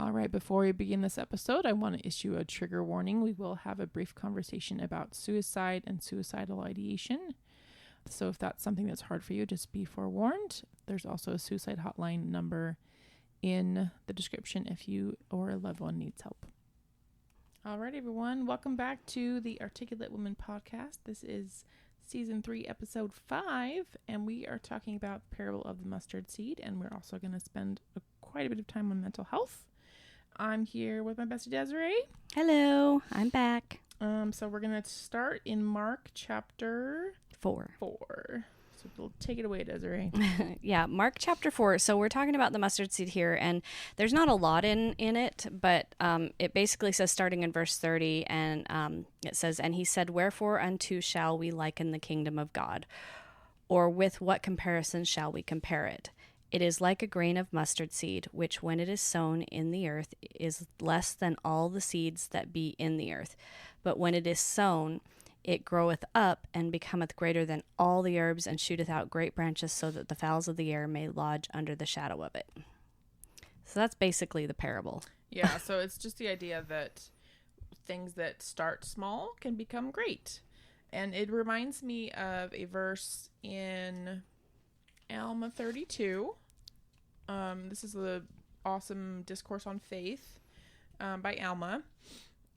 All right, before we begin this episode, I want to issue a trigger warning. We will have a brief conversation about suicide and suicidal ideation. So if that's something that's hard for you, just be forewarned. There's also a suicide hotline number in the description if you or a loved one needs help. All right, everyone. Welcome back to the Articulate Women podcast. This is Season 3, Episode 5, and we are talking about the parable of the mustard seed, and we're also going to spend quite a bit of time on mental health. I'm here with my bestie Desiree. Hello, I'm back. So we're going to start in Mark chapter 4. So we'll take it away, Desiree. Yeah, Mark chapter 4. So we're talking about the mustard seed here, and there's not a lot in it, but it basically says, starting in verse 30, and it says, "And he said, Wherefore unto shall we liken the kingdom of God? Or with what comparison shall we compare it? It is like a grain of mustard seed, which when it is sown in the earth is less than all the seeds that be in the earth. But when it is sown, it groweth up and becometh greater than all the herbs, and shooteth out great branches, so that the fowls of the air may lodge under the shadow of it." So that's basically the parable. Yeah, so it's just the idea that things that start small can become great. And it reminds me of a verse in Alma 32. This is the awesome discourse on faith by Alma.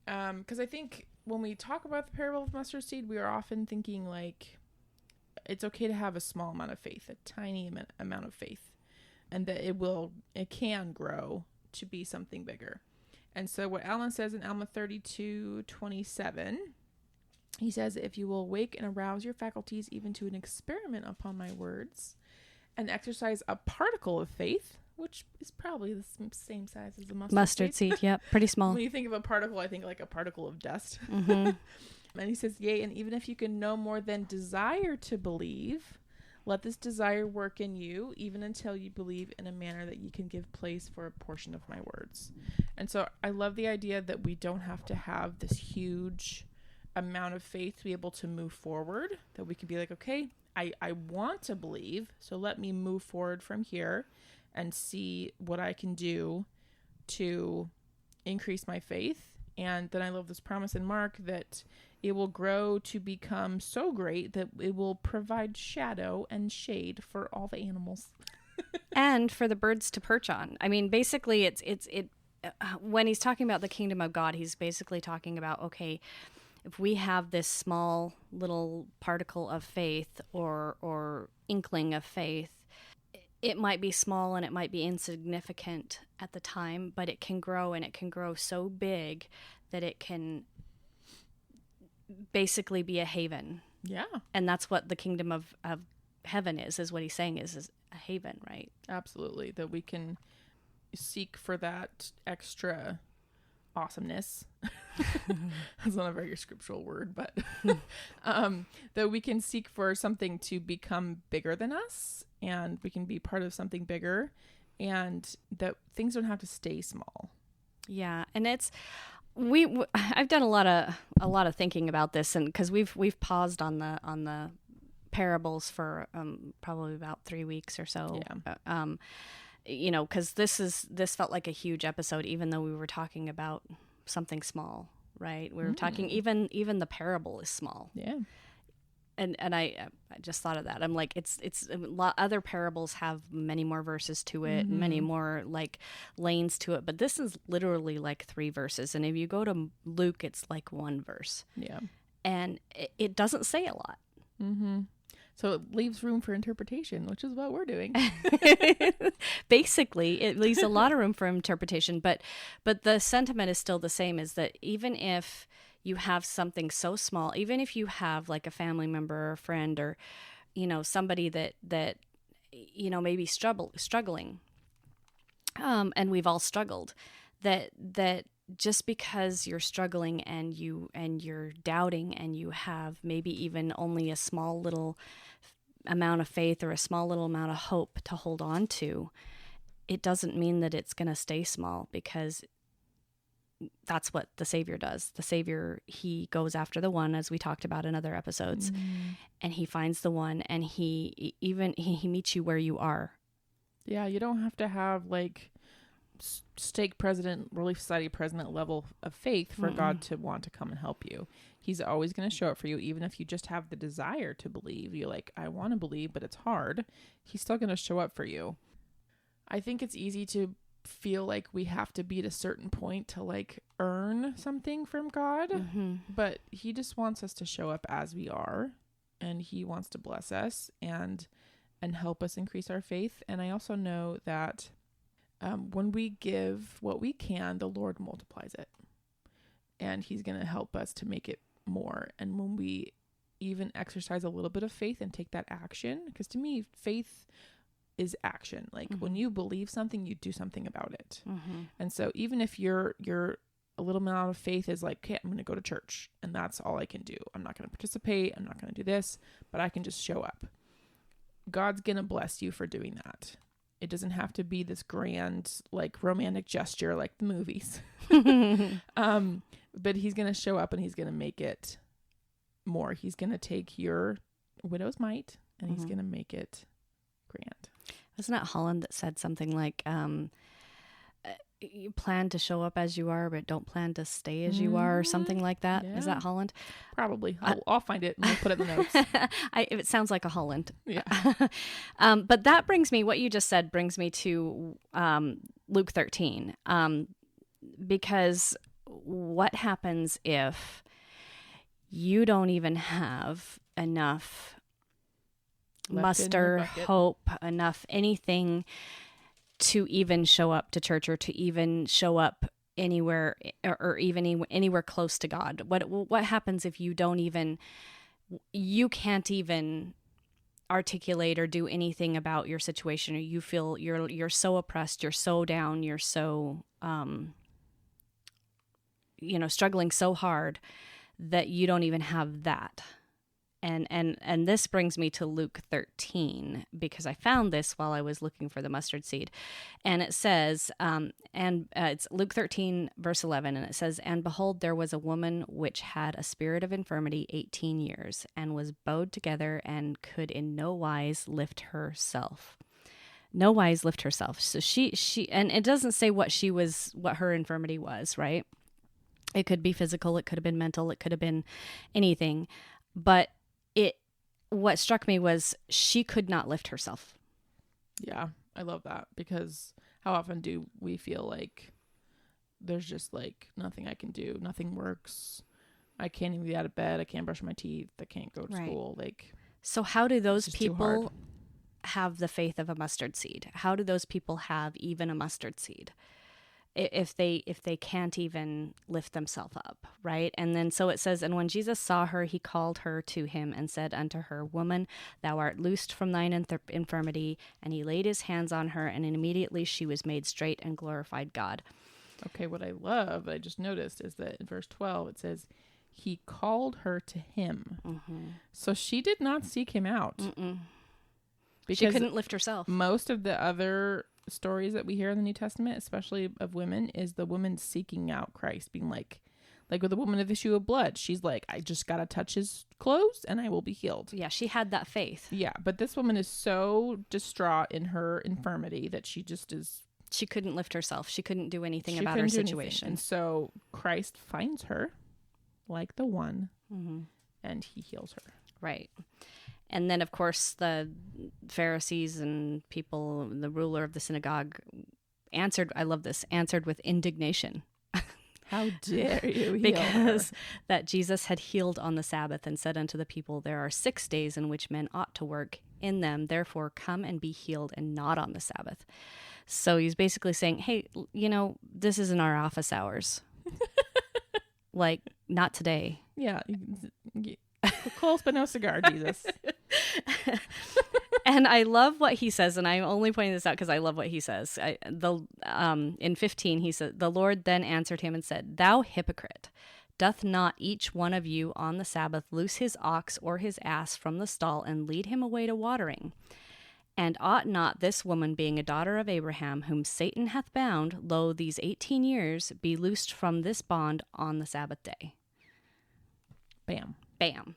Because I think when we talk about the parable of mustard seed, we are often thinking like it's okay to have a small amount of faith, a tiny amount of faith, and that it can grow to be something bigger. And so what Alma says in Alma 32:27, he says, "If you will awake and arouse your faculties even to an experiment upon my words, and exercise a particle of faith," which is probably the same size as a mustard seed. Yep, pretty small. When you think of a particle, I think like a particle of dust. Mm-hmm. And he says, "Yea, and even if you can no more than desire to believe, let this desire work in you, even until you believe in a manner that you can give place for a portion of my words." And so I love the idea that we don't have to have this huge amount of faith to be able to move forward, that we can be like, okay, I want to believe, so let me move forward from here and see what I can do to increase my faith. And then I love this promise in Mark that it will grow to become so great that it will provide shadow and shade for all the animals. And for the birds to perch on. I mean, basically, it when he's talking about the kingdom of God, he's basically talking about, okay, if we have this small little particle of faith or inkling of faith, it might be small and it might be insignificant at the time, but it can grow, and it can grow so big that it can basically be a haven. Yeah. And that's what the kingdom of heaven is what he's saying is a haven, right? Absolutely. That we can seek for that extra awesomeness. That's not a very scriptural word, but that we can seek for something to become bigger than us, and we can be part of something bigger, and that things don't have to stay small. Yeah, and it's I've done a lot of thinking about this, and because we've paused on the parables for probably about 3 weeks or so. Yeah. Because this felt like a huge episode, even though we were talking about something small, right? We were talking even the parable is small. Yeah. And I just thought of that. I'm like, it's a lot. Other parables have many more verses to it, many more like lanes to it, but this is literally like 3 verses. And if you go to Luke, it's like 1 verse. Yeah. And it doesn't say a lot. Mm-hmm. So it leaves room for interpretation, which is what we're doing. Basically, it leaves a lot of room for interpretation, but the sentiment is still the same, is that even if you have something so small, even if you have like a family member or a friend or, somebody that maybe struggling, and we've all struggled, that just because you're struggling and you're doubting and you have maybe even only a small little amount of faith or a small little amount of hope to hold on to, it doesn't mean that it's going to stay small, because that's what the Savior does. The Savior, he goes after the one, as we talked about in other episodes, and he finds the one, and he meets you where you are. Yeah, you don't have to have like stake president, Relief Society president level of faith for God to want to come and help you. He's always going to show up for you, even if you just have the desire to believe. You're like, I want to believe, but it's hard. He's still going to show up for you. I think it's easy to feel like we have to be at a certain point to like earn something from God, but he just wants us to show up as we are, and he wants to bless us and help us increase our faith. And I also know that when we give what we can, the Lord multiplies it, and he's going to help us to make it more. And when we even exercise a little bit of faith and take that action, because to me, faith is action. Like when you believe something, you do something about it. And so even if you're a little amount of faith is like, okay, I'm going to go to church and that's all I can do. I'm not going to participate. I'm not going to do this, but I can just show up. God's going to bless you for doing that. It doesn't have to be this grand, like romantic gesture, like the movies. But he's going to show up and he's going to make it more. He's going to take your widow's mite and he's going to make it grand. Wasn't it Holland that said something like, you plan to show up as you are, but don't plan to stay as you are, or something like that? Yeah. Is that Holland? Probably. I'll find it and we'll put it in the notes. It sounds like a Holland. Yeah. But that brings me, what you just said brings me to Luke 13. Because what happens if you don't even have enough muster, hope, enough anything to even show up to church or to even show up anywhere or even anywhere close to God? What happens if you can't even articulate or do anything about your situation, or you feel you're so oppressed, you're so down, you're so struggling so hard that you don't even have that? And this brings me to Luke 13, because I found this while I was looking for the mustard seed. And it says, it's Luke 13, verse 11, and it says, "And behold, there was a woman which had a spirit of infirmity 18 years, and was bowed together, and could in no wise lift herself." No wise lift herself. So she, and it doesn't say what her infirmity was, right? It could be physical, it could have been mental, it could have been anything. But what struck me was she could not lift herself. Yeah, I love that, because how often do we feel like there's just like nothing I can do, nothing works, I can't even get out of bed, I can't brush my teeth, I can't go to school. Like, so how do those people have the faith of a mustard seed? How do those people have even a mustard seed if they can't even lift themselves up, right? And then so it says, "And when Jesus saw her, he called her to him and said unto her, Woman, thou art loosed from thine infirmity. And he laid his hands on her, and immediately she was made straight and glorified God." Okay, what I love, I just noticed, is that in verse 12 it says, he called her to him. So she did not seek him out. Because she couldn't lift herself. Most of the other stories that we hear in the New Testament, especially of women, is the woman seeking out Christ, being like with the woman of issue of blood. She's like, I just got to touch his clothes and I will be healed. Yeah, she had that faith. Yeah, but this woman is so distraught in her infirmity that she just is... She couldn't lift herself. She couldn't do anything about her situation. And so Christ finds her like the one, and he heals her. Right. And then, of course, the Pharisees and people, the ruler of the synagogue, answered with indignation. How dare you? Because that Jesus had healed on the Sabbath and said unto the people, There are 6 days in which men ought to work. In them, therefore, come and be healed, and not on the Sabbath. So he's basically saying, hey, this isn't our office hours. Like, not today. Yeah. Close but no cigar, Jesus. And I love what he says, and I'm only pointing this out because I love what he says. In 15, he said, "The Lord then answered him and said, Thou hypocrite, doth not each one of you on the Sabbath loose his ox or his ass from the stall and lead him away to watering? And ought not this woman, being a daughter of Abraham, whom Satan hath bound, lo, these 18 years, be loosed from this bond on the Sabbath day?" Bam. Bam.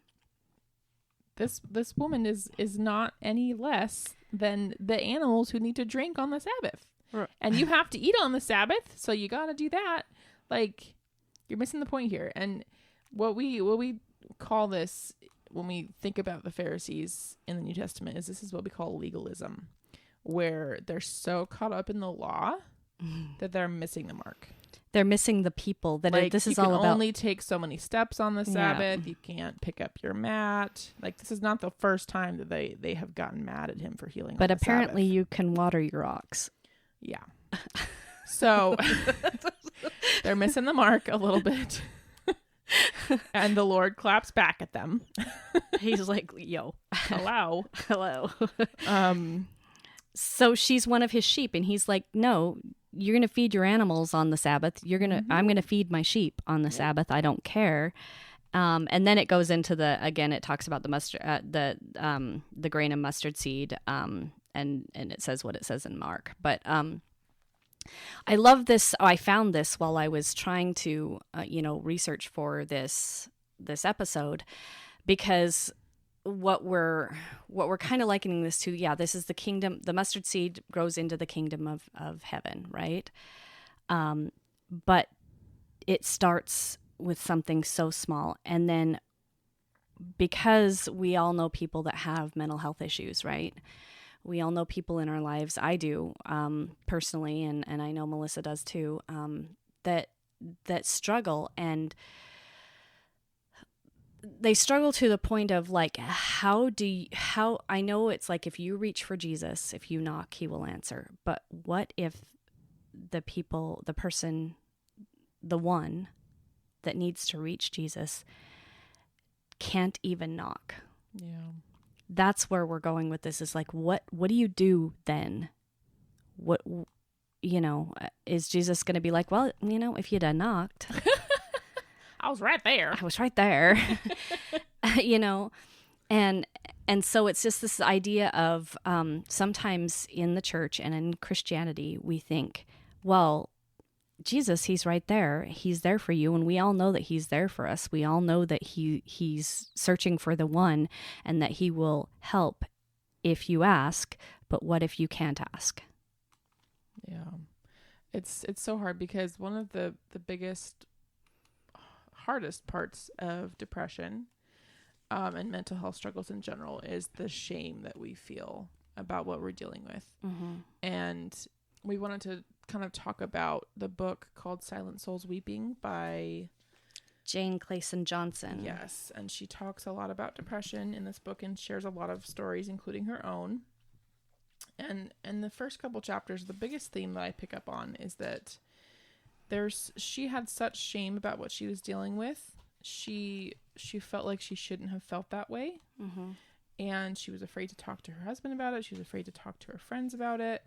This woman is not any less than the animals who need to drink on the Sabbath. Right. and you have to eat on the Sabbath, so you got to do that. Like, you're missing the point here. And what we call this when we think about the Pharisees in the New Testament is this is what we call legalism, where they're so caught up in the law that they're missing the mark. They're missing the people that Like, this is you all can about. only take so many steps on the Sabbath. You can't pick up your mat. Like, this is not the first time that they have gotten mad at him for healing. But on the apparently Sabbath. you can water your ox. Yeah. So they're missing the mark a little bit. And the Lord claps back at them. He's like, yo, Hello. hello. Um, So she's one of his sheep, and he's like, no, you're going to feed your animals on the Sabbath. I'm going to feed my sheep on the Sabbath. I don't care. And then it goes into it talks about the mustard, the grain of mustard seed. And it says what it says in Mark. But I love this. I found this while I was trying to, research for this episode, because what we're kind of likening this to, this is the kingdom. The mustard seed grows into the kingdom of heaven, right? But it starts with something so small, and then because we all know people that have mental health issues, right? We all know people in our lives. I do personally, and I know Melissa does too. That struggle, and they struggle to the point of like, how I know it's like, if you reach for Jesus, if you knock, he will answer. But what if the person, the one that needs to reach Jesus can't even knock? yeah. That's where we're going with this, is like, what do you do then? What, is Jesus going to be like, well, if you'd have knocked, I was right there. I was right there, and so it's just this idea of sometimes in the church and in Christianity, we think, well, Jesus, he's right there. He's there for you. And we all know that he's there for us. We all know that he's searching for the one, and that he will help if you ask. But what if you can't ask? Yeah. It's so hard, because one of the biggest, hardest parts of depression and mental health struggles in general is the shame that we feel about what we're dealing with. Mm-hmm. And we wanted to kind of talk about the book called Silent Souls Weeping by Jane Clayson Johnson. Yes. And she talks a lot about depression in this book and shares a lot of stories, including her own. And in the first couple chapters, the biggest theme that I pick up on is that she had such shame about what she was dealing with. She felt like she shouldn't have felt that way. Mm-hmm. And she was afraid to talk to her husband about it. She was afraid to talk to her friends about it.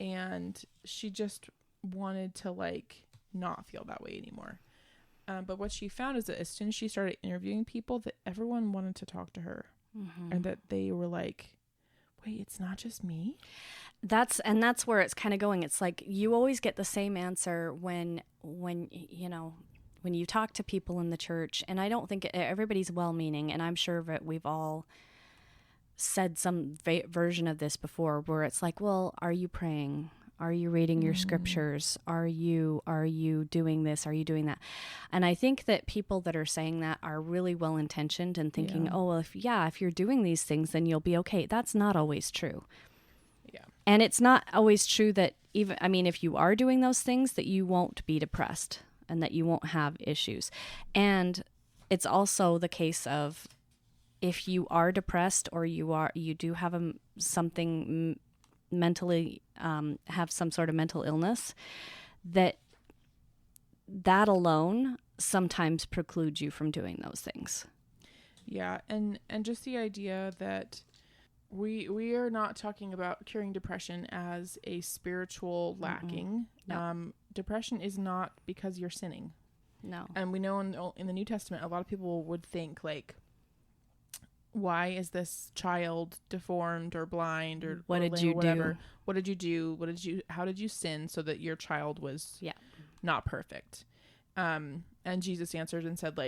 And she just wanted to not feel that way anymore. But what she found is that as soon as she started interviewing people, that everyone wanted to talk to her. Mm-hmm. And that they were like, wait, it's not just me? That's where it's kind of going. It's like, you always get the same answer when you talk to people in the church. And I don't think everybody's well-meaning, and I'm sure that we've all said some version of this before, where it's like, well, are you praying? Are you reading your scriptures? Are you doing this? Are you doing that? And I think that people that are saying that are really well-intentioned and thinking, oh, well, if you're doing these things, then you'll be okay. That's not always true. Yeah. And it's not always true that if you are doing those things, that you won't be depressed and that you won't have issues. And it's also the case of, if you are depressed, or you do have something mentally, have some sort of mental illness, that alone sometimes precludes you from doing those things. Yeah. And just the idea that we are not talking about curing depression as a spiritual lacking. No. Depression is not because you're sinning. No. And we know in the New Testament, a lot of people would think why is this child deformed or blind or what did you whatever? do? What did you do? How did you sin so that your child was not perfect? And Jesus answered and said,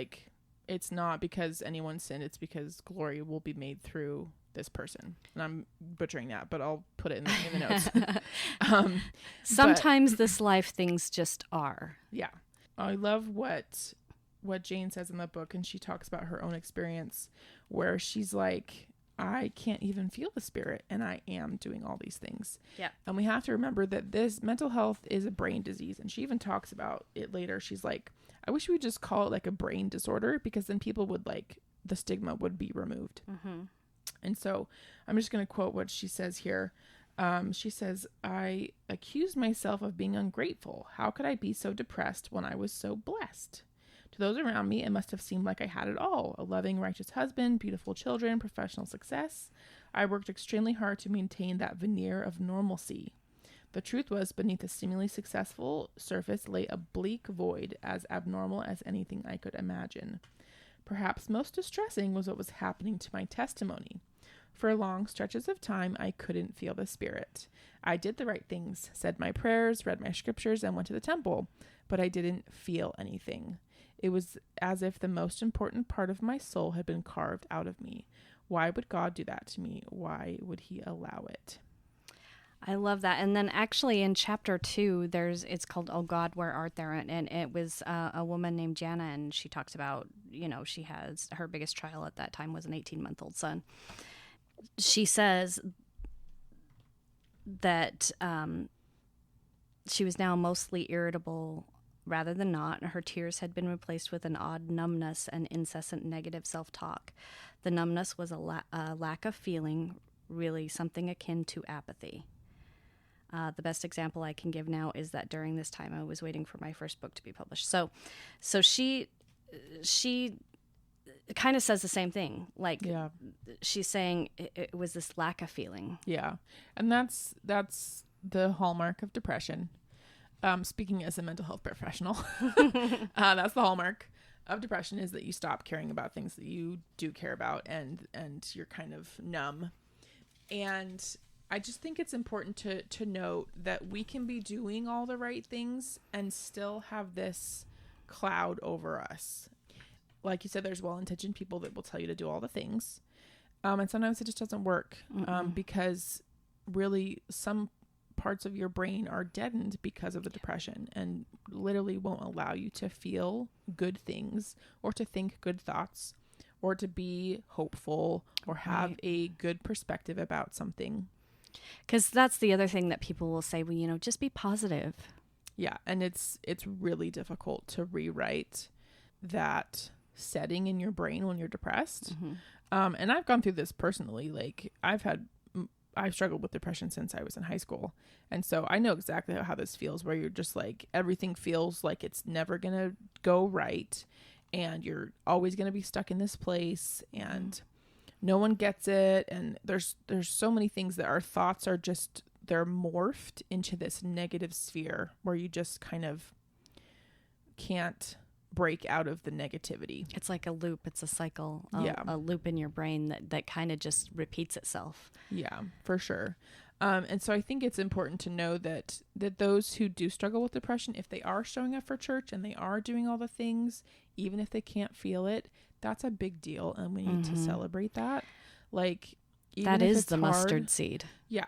it's not because anyone sinned. It's because glory will be made through this person. And I'm butchering that, but I'll put it in the notes. Sometimes this life things just are. Yeah. I love what Jane says in the book, and she talks about her own experience where she's like, I can't even feel the Spirit, and I am doing all these things. Yeah. And we have to remember that this mental health is a brain disease. And she even talks about it later. She's like, I wish we would just call it like a brain disorder, because then people would like, the stigma would be removed. Mm-hmm. And so I'm just going to quote what she says here. She says, I accused myself of being ungrateful. How could I be so depressed when I was so blessed? To those around me, it must have seemed like I had it all. A loving, righteous husband, beautiful children, professional success. I worked extremely hard to maintain that veneer of normalcy. The truth was, beneath a seemingly successful surface lay a bleak void, as abnormal as anything I could imagine. Perhaps most distressing was what was happening to my testimony. For long stretches of time, I couldn't feel the Spirit. I did the right things, said my prayers, read my scriptures, and went to the temple, but I didn't feel anything. It was as if the most important part of my soul had been carved out of me. Why would God do that to me? Why would he allow it? I love that. And then actually in chapter 2, it's called, Oh God, Where Art Thou? And it was a woman named Jana, and she talks about, she has, her biggest trial at that time was an 18-month-old son. She says that she was now mostly irritable rather than not. Her tears had been replaced with an odd numbness and incessant negative self-talk. The numbness was a lack of feeling, really something akin to apathy. The best example I can give now is that during this time I was waiting for my first book to be published. So she kind of says the same thing. Like, yeah. She's saying it was this lack of feeling. Yeah. And that's the hallmark of depression. Speaking as a mental health professional, that's the hallmark of depression, is that you stop caring about things that you do care about, and you're kind of numb. And I just think it's important to note that we can be doing all the right things and still have this cloud over us. Like you said, there's well-intentioned people that will tell you to do all the things. And sometimes it just doesn't work, because really some parts of your brain are deadened because of the depression, and literally won't allow you to feel good things or to think good thoughts or to be hopeful or have a good perspective about something. Because that's the other thing that people will say, well, just be positive. Yeah. And it's really difficult to rewrite that setting in your brain when you're depressed. Mm-hmm. And I've gone through this personally. Like, I've struggled with depression since I was in high school. And so I know exactly how this feels, where you're just like, everything feels like it's never going to go right. And you're always going to be stuck in this place, and no one gets it. And there's so many things that our thoughts are just, they're morphed into this negative sphere where you just kind of can't break out of the negativity. It's like a loop. It's a cycle, a loop in your brain that kind of just repeats itself. Yeah, for sure. And so I think it's important to know that those who do struggle with depression, if they are showing up for church and they are doing all the things, even if they can't feel it, that's a big deal. And we need to celebrate that. Like, even that if is it's the hard, mustard seed. Yeah,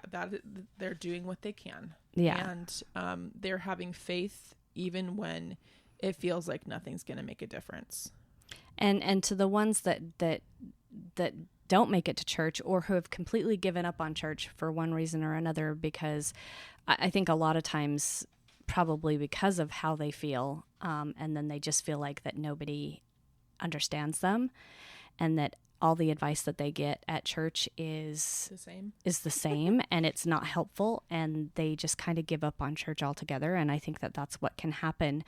they're doing what they can. Yeah. And they're having faith even when it feels like nothing's going to make a difference. And to the ones that don't make it to church, or who have completely given up on church for one reason or another, because I think a lot of times probably because of how they feel, and then they just feel like that nobody understands them, and that all the advice that they get at church is the same and it's not helpful, and they just kind of give up on church altogether. And I think that that's what can happen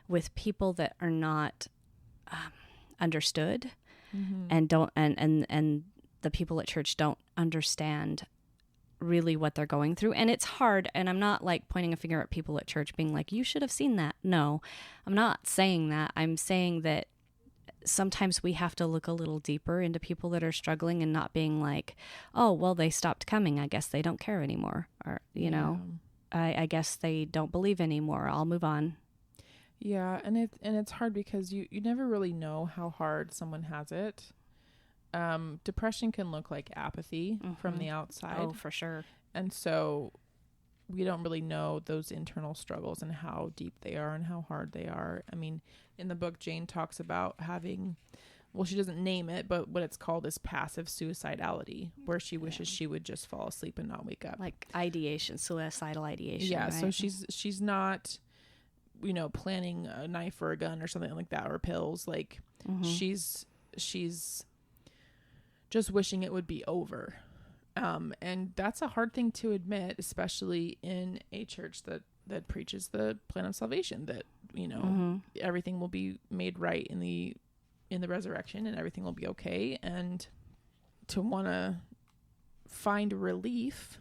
with people that are not understood, and don't and the people at church don't understand really what they're going through. And it's hard, and I'm not like pointing a finger at people at church being like, you should have seen that. No, I'm not saying that. I'm saying that sometimes we have to look a little deeper into people that are struggling, and not being like, oh, well, they stopped coming, I guess they don't care anymore, or I guess they don't believe anymore, I'll move on. Yeah. And it's hard because you never really know how hard someone has it. depression can look like apathy from the outside. Oh, for sure. And so we don't really know those internal struggles and how deep they are and how hard they are. I mean, in the book, Jane talks about having, well, she doesn't name it, but what it's called is passive suicidality, where she wishes she would just fall asleep and not wake up. Like ideation, suicidal ideation. Yeah. Right? So she's not, planning a knife or a gun or something like that, or pills. Like she's just wishing it would be over. And that's a hard thing to admit, especially in a church that preaches the plan of salvation, that, everything will be made right in the resurrection and everything will be okay. And to want to find relief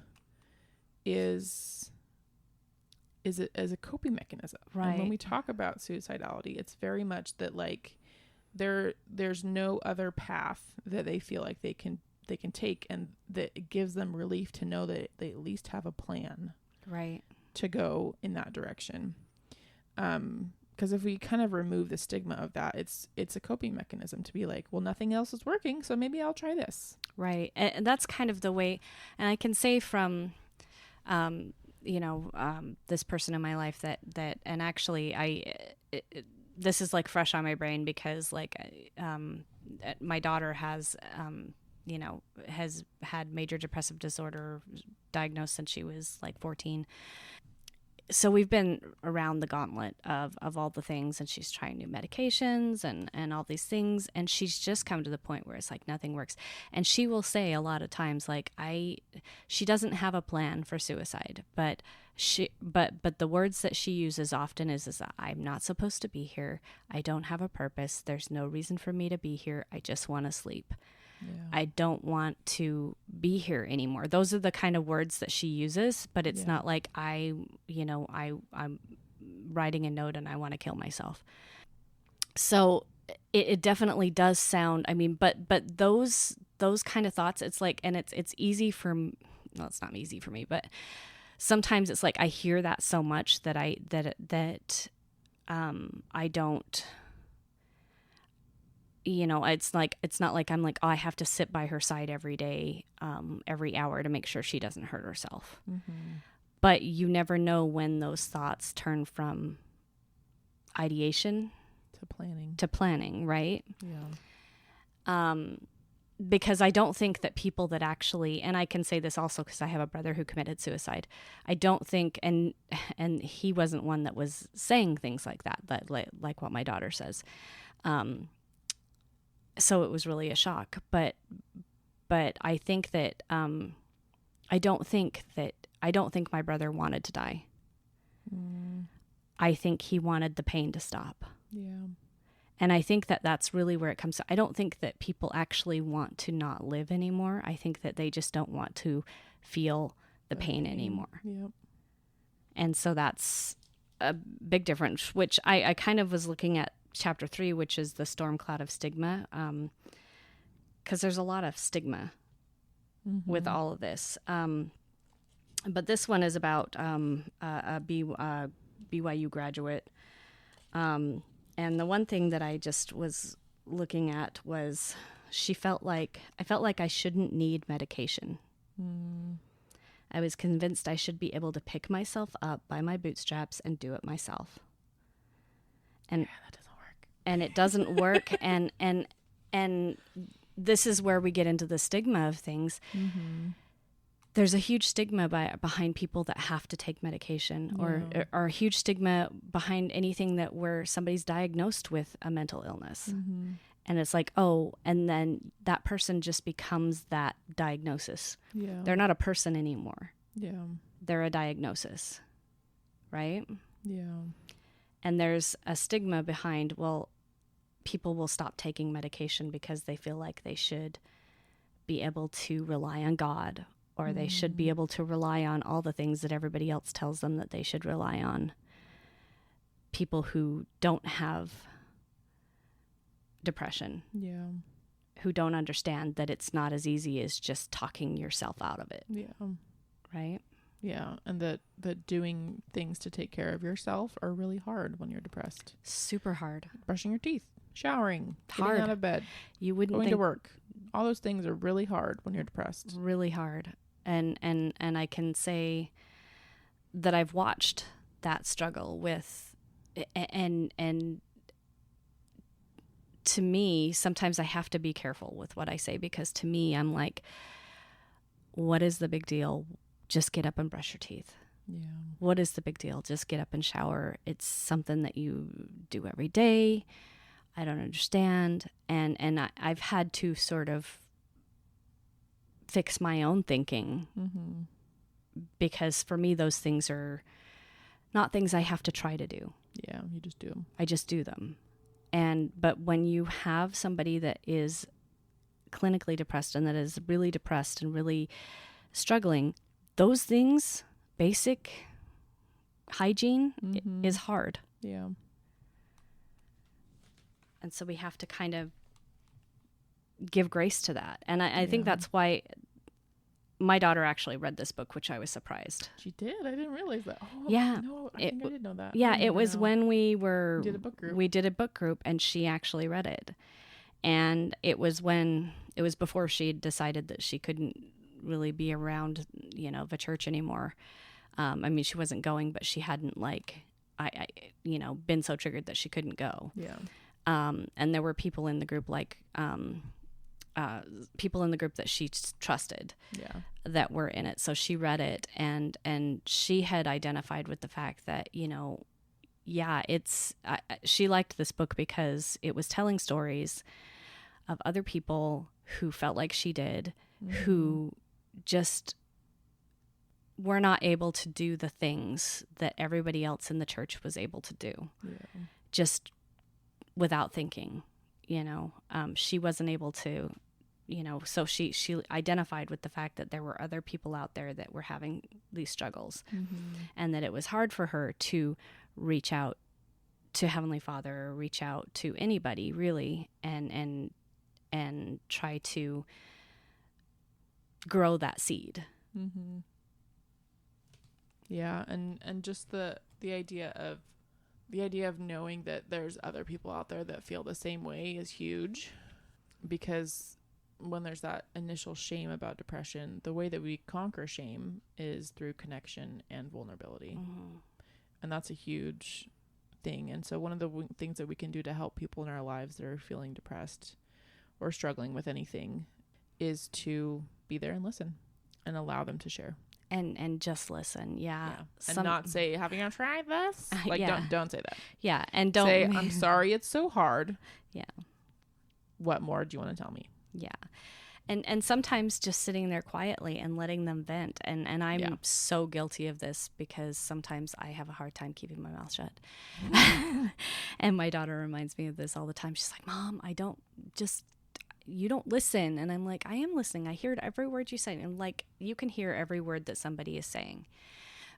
is it as a coping mechanism. Right. And when we talk about suicidality, it's very much that like there's no other path that they feel like they can take, and that it gives them relief to know that they at least have a plan right to go in that direction. Because if we kind of remove the stigma of that, it's a coping mechanism to be like, well, nothing else is working, so maybe I'll try this. Right. And that's kind of the way, and I can say from this person in my life that and actually this is like fresh on my brain, because like my daughter has had major depressive disorder diagnosed since she was like 14. So we've been around the gauntlet of all the things, and she's trying new medications and all these things. And she's just come to the point where it's like nothing works. And she will say a lot of times, like, she doesn't have a plan for suicide, but the words that she uses often is I'm not supposed to be here. I don't have a purpose. There's no reason for me to be here. I just want to sleep. Yeah. I don't want to be here anymore. Those are the kind of words that she uses, but it's not like I'm writing a note and I want to kill myself. So it definitely does sound, I mean, but those kind of thoughts, it's like, and it's easy for, well, it's not easy for me, but sometimes it's like I hear that so much that I don't, it's not like I'm like, oh, I have to sit by her side every day, every hour to make sure she doesn't hurt herself. Mm-hmm. But you never know when those thoughts turn from ideation to planning, right? Yeah. Because I don't think that people that actually, and I can say this also because I have a brother who committed suicide. I don't think, and he wasn't one that was saying things like that like what my daughter says. So it was really a shock, but I think that I don't think my brother wanted to die. I think he wanted the pain to stop. Yeah. And I think that that's really where it comes to. I don't think that people actually want to not live anymore. I think that they just don't want to feel the pain anymore. Yep. And so that's a big difference, which I kind of was looking at chapter 3, which is the storm cloud of stigma, because there's a lot of stigma with all of this. But this one is about a BYU graduate. And the one thing that I just was looking at was I felt like I shouldn't need medication. I was convinced I should be able to pick myself up by my bootstraps and do it myself. And that doesn't work. And it doesn't work. and this is where we get into the stigma of things. Mm-hmm. There's a huge stigma behind people that have to take medication, or a huge stigma behind anything where somebody's diagnosed with a mental illness. Mm-hmm. And it's like, oh, and then that person just becomes that diagnosis. Yeah. They're not a person anymore. Yeah. They're a diagnosis. Right? Yeah. And there's a stigma behind, well, people will stop taking medication because they feel like they should be able to rely on God, or they should be able to rely on all the things that everybody else tells them that they should rely on. People who don't have depression. Yeah. Who don't understand that it's not as easy as just talking yourself out of it. Yeah. Right? Yeah. And that doing things to take care of yourself are really hard when you're depressed. Super hard. Brushing your teeth, showering, getting out of bed, you wouldn't going to work. All those things are really hard when you're depressed. Really hard. And I can say that I've watched that struggle with, and to me, sometimes I have to be careful with what I say, because to me, I'm like, what is the big deal? Just get up and brush your teeth. Yeah. What is the big deal? Just get up and shower. It's something that you do every day. I don't understand. And I've had to sort of fix my own thinking, because for me, those things are not things I have to try to do. Yeah, you just do them. I just do them. But when you have somebody that is clinically depressed and that is really depressed and really struggling, those things, basic hygiene, is hard. Yeah. And so we have to kind of give grace to that. And I think that's why my daughter actually read this book, which I was surprised. She did? I didn't realize that. Oh, yeah. No, I think I did know that. Yeah, it was when we did a book group. We did a book group, and she actually read it. And it was before she decided that she couldn't really be around, the church anymore. I mean, she wasn't going, but she hadn't been so triggered that she couldn't go. Yeah. And there were people in the group, people in the group that she trusted, that were in it. So she read it, and she had identified with the fact that, she liked this book because it was telling stories of other people who felt like she did, who just were not able to do the things that everybody else in the church was able to do, just without thinking. She wasn't able to, so she identified with the fact that there were other people out there that were having these struggles, and that it was hard for her to reach out to Heavenly Father, or reach out to anybody really, and try to grow that seed. Yeah. And just the idea of knowing that there's other people out there that feel the same way is huge, because when there's that initial shame about depression, the way that we conquer shame is through connection and vulnerability. And that's a huge thing. And so one of the things that we can do to help people in our lives that are feeling depressed or struggling with anything is to be there and listen and allow them to share. And just listen. Yeah. And not say, have you gonna try this? Don't say that. Yeah. And don't say, I'm sorry it's so hard. Yeah. What more do you want to tell me? Yeah. And sometimes just sitting there quietly and letting them vent. And I'm so guilty of this, because sometimes I have a hard time keeping my mouth shut. And my daughter reminds me of this all the time. She's like, Mom, you don't listen. And I'm like, I am listening. I hear every word you say. And you can hear every word that somebody is saying,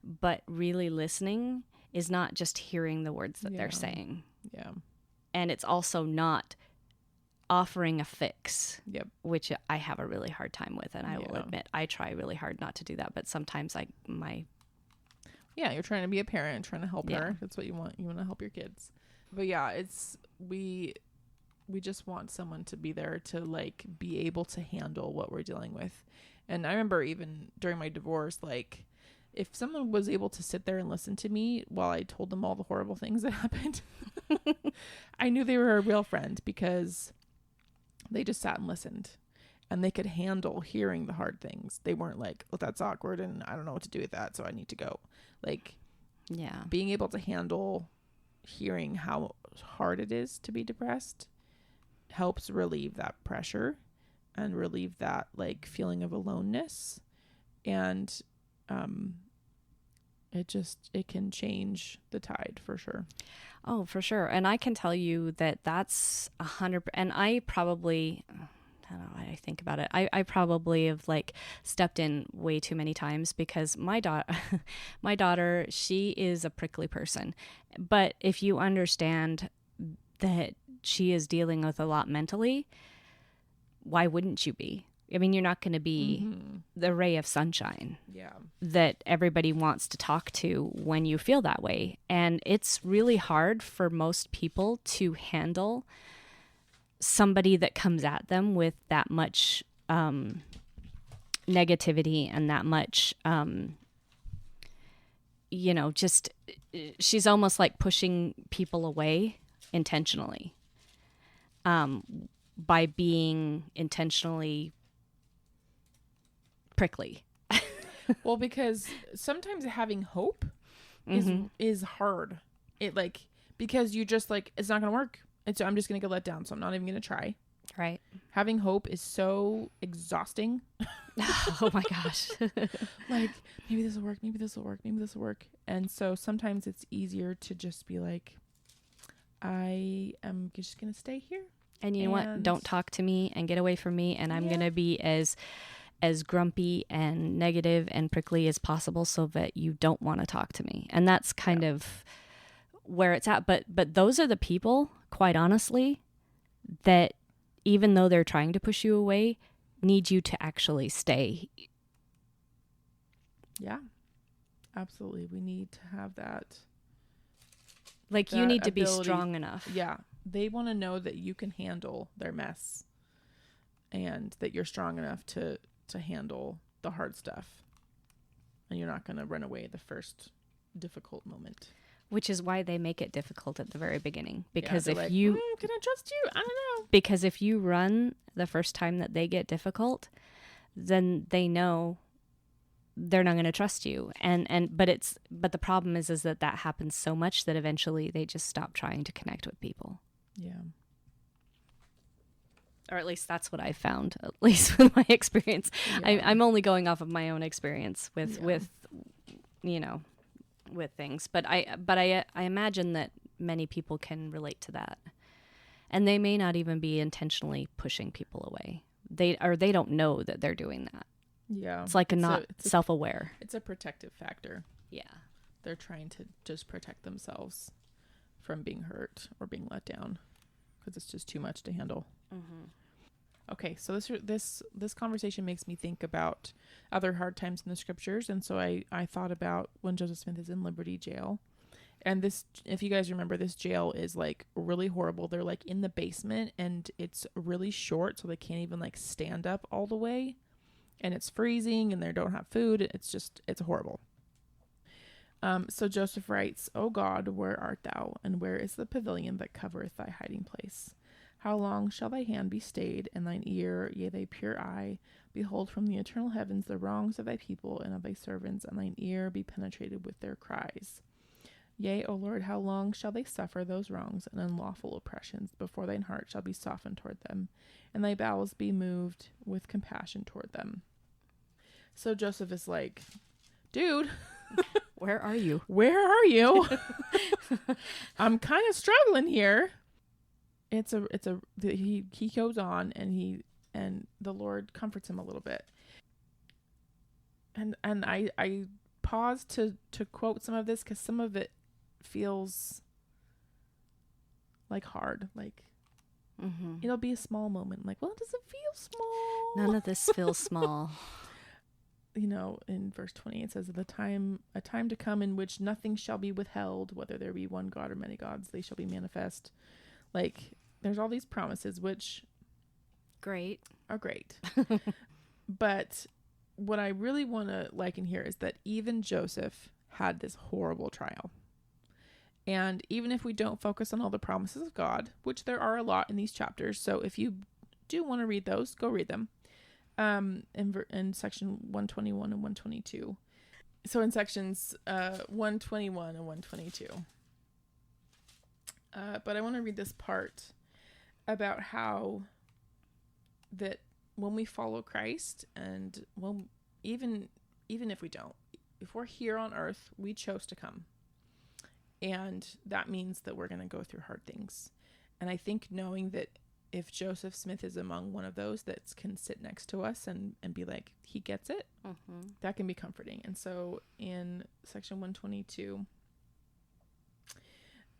but really listening is not just hearing the words that they're saying. Yeah. And it's also not offering a fix, which I have a really hard time with. And I will admit, I try really hard not to do that. But sometimes you're trying to be a parent, trying to help her. That's what you want. You want to help your kids. But we just want someone to be there to be able to handle what we're dealing with. And I remember even during my divorce, if someone was able to sit there and listen to me while I told them all the horrible things that happened, I knew they were a real friend, because they just sat and listened, and they could handle hearing the hard things. They weren't like, oh, that's awkward and I don't know what to do with that, so I need to go. Being able to handle hearing how hard it is to be depressed helps relieve that pressure and relieve that feeling of aloneness. And it can change the tide for sure. Oh, for sure. And I can tell you that that's 100%. And I probably, I don't know, I think about it. I probably have stepped in way too many times, because my daughter, she is a prickly person. But if you understand that she is dealing with a lot mentally, why wouldn't you be? I mean, you're not going to be the ray of sunshine that everybody wants to talk to when you feel that way. And it's really hard for most people to handle somebody that comes at them with that much negativity and that much, just she's almost like pushing people away intentionally, by being intentionally prickly. Well, because sometimes having hope is hard. It because you just it's not going to work. I'm just going to get let down. So I'm not even going to try. Right. Having hope is so exhausting. Oh my gosh. Maybe this will work. Maybe this will work. Maybe this will work. And so sometimes it's easier to just be I am just going to stay here. And you know what? Don't talk to me and get away from me. And I'm going to be as grumpy and negative and prickly as possible so that you don't want to talk to me. And that's kind of where it's at. But those are the people, quite honestly, that even though they're trying to push you away, need you to actually stay. Yeah, absolutely. We need to have that. You need to be strong enough. Yeah. They want to know that you can handle their mess and that you're strong enough to handle the hard stuff. And you're not going to run away at the first difficult moment. Which is why they make it difficult at the very beginning. Because if can I trust you? I don't know. Because if you run the first time that they get difficult, then they know they're not going to trust you. But the problem is that happens so much that eventually they just stop trying to connect with people. Yeah. Or at least that's what I found, at least with my experience. Yeah. I'm only going off of my own experience with things. But I imagine that many people can relate to that. And they may not even be intentionally pushing people away. They don't know that they're doing that. Yeah. It's not self-aware. It's a protective factor. Yeah. They're trying to just protect themselves from being hurt or being let down because it's just too much to handle. Mm-hmm. Okay, so this conversation makes me think about other hard times in the scriptures. And so I thought about when Joseph Smith is in Liberty Jail. And this, if you guys remember, this jail is really horrible. They're in the basement and it's really short, so they can't even stand up all the way. And it's freezing and they don't have food. It's horrible. So Joseph writes, "O God, where art thou? And where is the pavilion that covereth thy hiding place? How long shall thy hand be stayed, and thine ear, yea, thy pure eye, behold from the eternal heavens the wrongs of thy people and of thy servants, and thine ear be penetrated with their cries? Yea, O Lord, how long shall they suffer those wrongs and unlawful oppressions before thine heart shall be softened toward them, and thy bowels be moved with compassion toward them?" So Joseph is dude, where are you? Where are you? I'm kind of struggling here. He goes on and the Lord comforts him a little bit. And I paused to quote some of this because some of it feels hard. Mm-hmm. It'll be a small moment. Well, does it feel small? None of this feels small. In verse 20, it says, a time to come in which nothing shall be withheld, whether there be one God or many gods, they shall be manifest. There's all these promises, which are great. But what I really want to liken here is that even Joseph had this horrible trial. And even if we don't focus on all the promises of God, which there are a lot in these chapters, so if you do want to read those, go read them. In section 121 and 122. So in sections 121 and 122. But I want to read this part about how that when we follow Christ, and even if we don't, if we're here on earth, we chose to come. And that means that we're going to go through hard things. And I think knowing that if Joseph Smith is among one of those that can sit next to us and be he gets it, mm-hmm. that can be comforting. And so in section 122,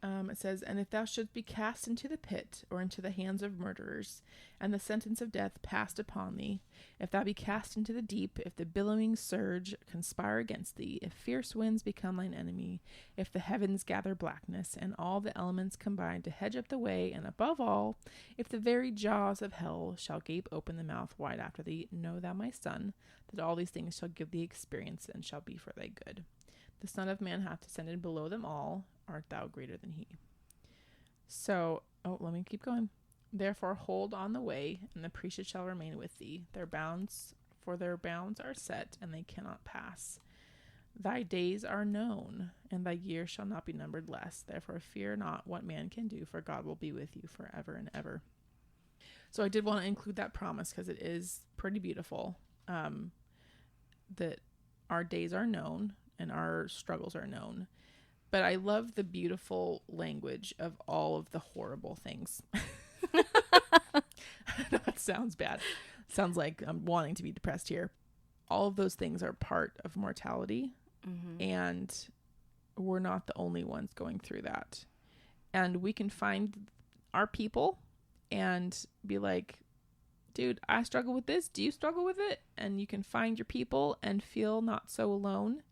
It says, "And if thou shouldst be cast into the pit, or into the hands of murderers, and the sentence of death passed upon thee, if thou be cast into the deep, if the billowing surge conspire against thee, if fierce winds become thine enemy, if the heavens gather blackness, and all the elements combine to hedge up the way, and above all, if the very jaws of hell shall gape open the mouth wide after thee, know thou, my son, that all these things shall give thee experience, and shall be for thy good. The Son of Man hath descended below them all. Art thou greater than he?" So, let me keep going. "Therefore hold on the way, and the priesthood shall remain with thee. Their bounds are set, and they cannot pass. Thy days are known, and thy years shall not be numbered less. Therefore fear not what man can do, for God will be with you forever and ever." So I did want to include that promise because it is pretty beautiful, that our days are known and our struggles are known. But I love the beautiful language of all of the horrible things. That sounds bad. Sounds like I'm wanting to be depressed here. All of those things are part of mortality. Mm-hmm. And we're not the only ones going through that. And we can find our people and be like, dude, I struggle with this. Do you struggle with it? And you can find your people and feel not so alone.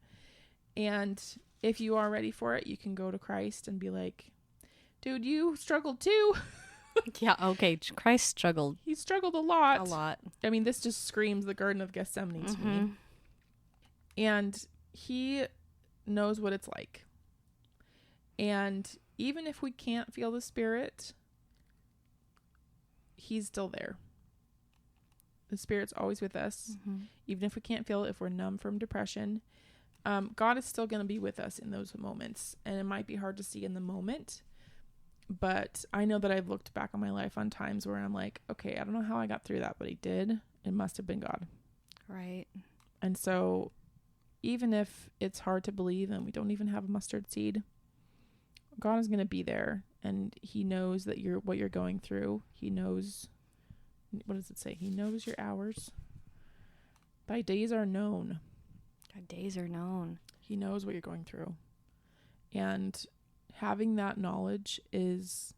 And if you are ready for it, you can go to Christ and be like, dude, you struggled too. Yeah, okay. Christ struggled. He struggled a lot. A lot. I mean, this just screams the Garden of Gethsemane to me. And he knows what it's like. And even if we can't feel the Spirit, he's still there. The Spirit's always with us. Mm-hmm. Even if we can't feel it, if we're numb from depression, God is still going to be with us in those moments. And it might be hard to see in the moment, but I know that I've looked back on my life on times where I'm like, okay, I don't know how I got through that, but he did. It must have been God. Right. And so even if it's hard to believe and we don't even have a mustard seed, God is going to be there, and he knows that what you're going through. He knows, what does it say? He knows your hours. Thy days are known. Thy days are known. He knows what you're going through. And having that knowledge is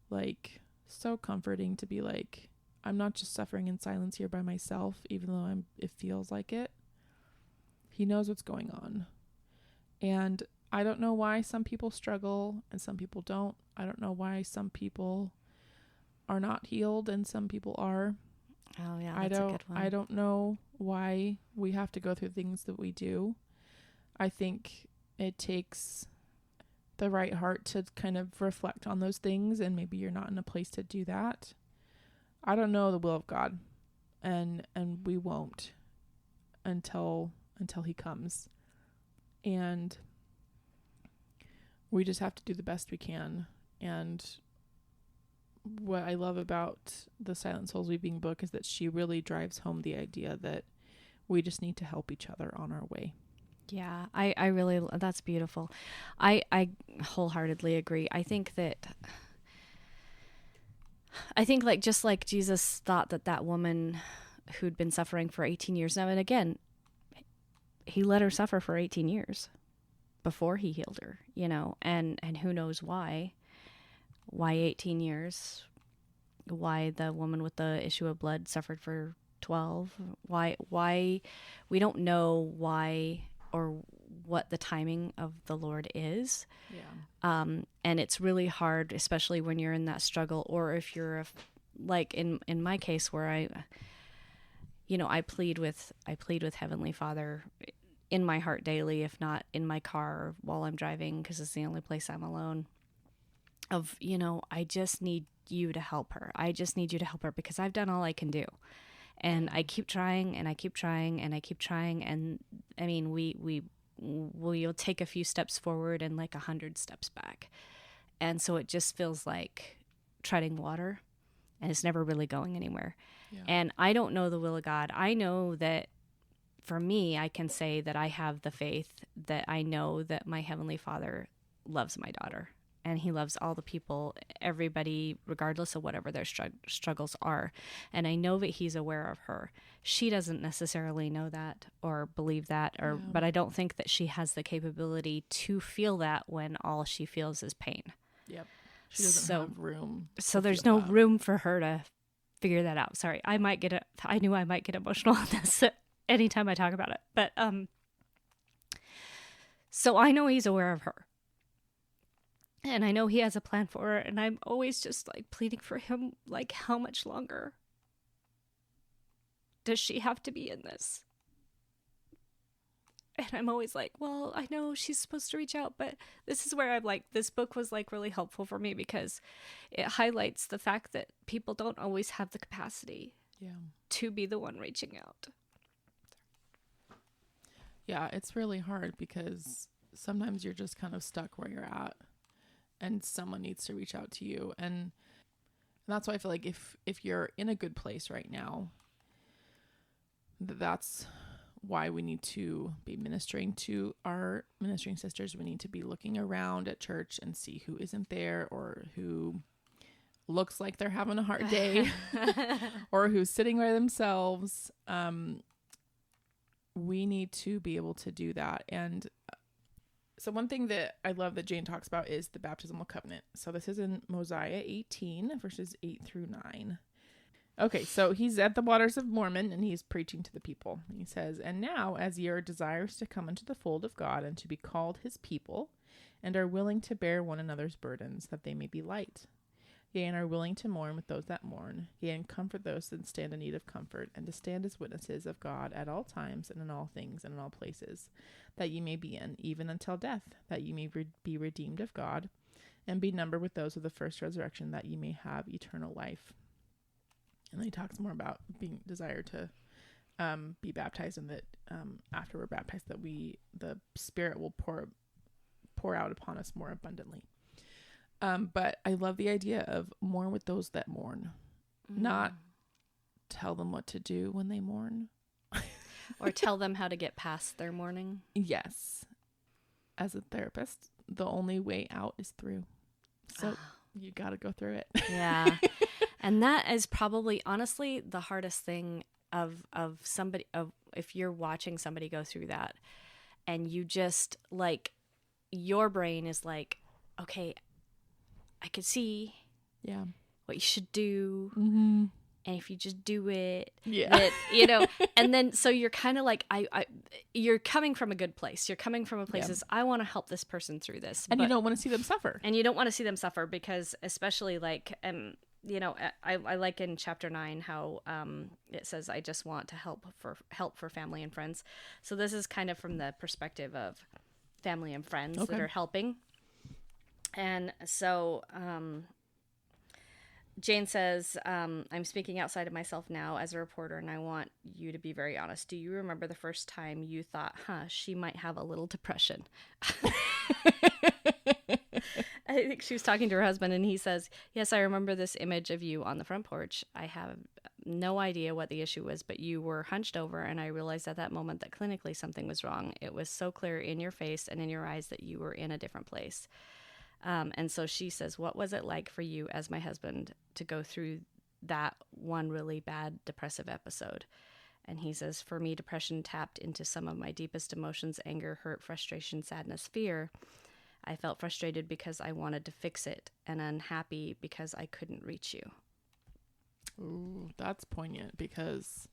like so comforting, to be like, I'm not just suffering in silence here by myself, even though it feels like it. He knows what's going on. And I don't know why some people struggle and some people don't. I don't know why some people are not healed and some people are. Oh yeah, that's a good one. I don't know why we have to go through things that we do. I think it takes the right heart to kind of reflect on those things, and maybe you're not in a place to do that. I don't know the will of God, and we won't until he comes. And we just have to do the best we can. And what I love about the Silent Souls Weeping book is that she really drives home the idea that we just need to help each other on our way. Yeah, I really, that's beautiful. I wholeheartedly agree. I think like, just like Jesus thought that woman who'd been suffering for 18 years now, and again, he let her suffer for 18 years before he healed her, and who knows why 18 years, why the woman with the issue of blood suffered for 12, why we don't know why or what the timing of the Lord is. Yeah. And it's really hard, especially when you're in that struggle, or if you're like in my case where I plead with Heavenly Father in my heart daily, if not in my car while I'm driving, because it's the only place I'm alone, of, I just need you to help her. I just need you to help her because I've done all I can do. And I keep trying and I keep trying and I keep trying. And I mean, we'll take a few steps forward and like 100 steps back. And so it just feels like treading water, and it's never really going anywhere. Yeah. And I don't know the will of God. I know that for me, I can say that I have the faith that I know that my Heavenly Father loves my daughter and he loves all the people, everybody, regardless of whatever their struggles are. And I know that he's aware of her. She doesn't necessarily know that or believe that, but I don't think that she has the capability to feel that when all she feels is pain. Yep. She doesn't have room. So there's no room for her to figure that out. Sorry, I knew I might get emotional on this anytime I talk about it. But so I know he's aware of her. And I know he has a plan for her, and I'm always just like pleading for him, like, how much longer does she have to be in this? And I'm always like, well, I know she's supposed to reach out, but this is where I'm like, this book was like really helpful for me because it highlights the fact that people don't always have the capacity to be the one reaching out. Yeah, it's really hard because sometimes you're just kind of stuck where you're at. And someone needs to reach out to you. And that's why I feel like if you're in a good place right now, that's why we need to be ministering to our ministering sisters. We need to be looking around at church and see who isn't there or who looks like they're having a hard day or who's sitting by themselves. We need to be able to do that. And so one thing that I love that Jane talks about is the baptismal covenant. So this is in Mosiah 18, verses 8 through 9. Okay, so he's at the waters of Mormon, and he's preaching to the people. He says, "And now, as ye are desirous to come into the fold of God, and to be called his people, and are willing to bear one another's burdens, that they may be light. Yea, and are willing to mourn with those that mourn, yea, and comfort those that stand in need of comfort, and to stand as witnesses of God at all times, and in all things, and in all places, that ye may be in, even until death, that ye may be redeemed of God, and be numbered with those of the first resurrection, that ye may have eternal life." And then he talks more about being desired to be baptized, and that after we're baptized, that the Spirit will pour out upon us more abundantly. But I love the idea of mourn with those that mourn, not tell them what to do when they mourn. Or tell them how to get past their mourning. Yes. As a therapist, the only way out is through. So you got to go through it. Yeah. And that is probably, honestly, the hardest thing of if you're watching somebody go through that and you just like, your brain is like, okay, I could see what you should do. Mm-hmm. And if you just do it, that, and then, so you're kind of like, you're coming from a good place. You're coming from a place as, I want to help this person through this. And you don't want to see them suffer. And you don't want to see them suffer because, especially like, I like in chapter 9 how it says, I just want to help for family and friends. So this is kind of from the perspective of family and friends that are helping. And so Jane says, I'm speaking outside of myself now as a reporter, and I want you to be very honest. Do you remember the first time you thought, she might have a little depression? I think she was talking to her husband, and he says, yes, I remember this image of you on the front porch. I have no idea what the issue was, but you were hunched over, and I realized at that moment that clinically something was wrong. It was so clear in your face and in your eyes that you were in a different place. And so she says, what was it like for you as my husband to go through that one really bad depressive episode? And he says, for me, depression tapped into some of my deepest emotions: anger, hurt, frustration, sadness, fear. I felt frustrated because I wanted to fix it, and unhappy because I couldn't reach you. Ooh, that's poignant, because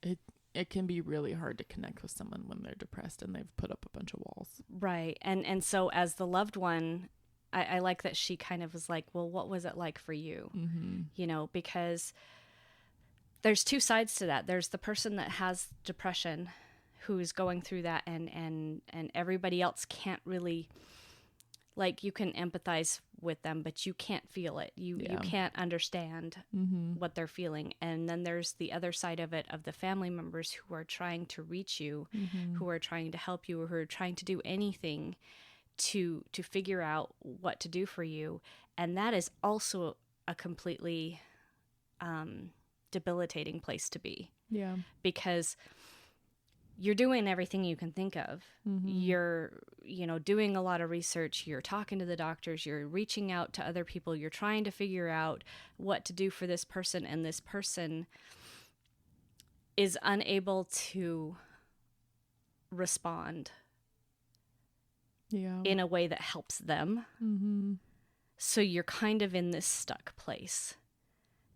it can be really hard to connect with someone when they're depressed and they've put up a bunch of walls. Right. And so as the loved one, I like that she kind of was like, well, what was it like for you? Mm-hmm. Because there's two sides to that. There's the person that has depression who's going through that, and everybody else can't really, like, you can empathize with them, but you can't feel it. You can't understand what they're feeling. And then there's the other side of it, of the family members who are trying to reach you, who are trying to help you, or who are trying to do anything to figure out what to do for you. And that is also a completely debilitating place to be. Yeah. Because you're doing everything you can think of. You're, doing a lot of research. You're talking to the doctors. You're reaching out to other people. You're trying to figure out what to do for this person. And this person is unable to respond in a way that helps them. So you're kind of in this stuck place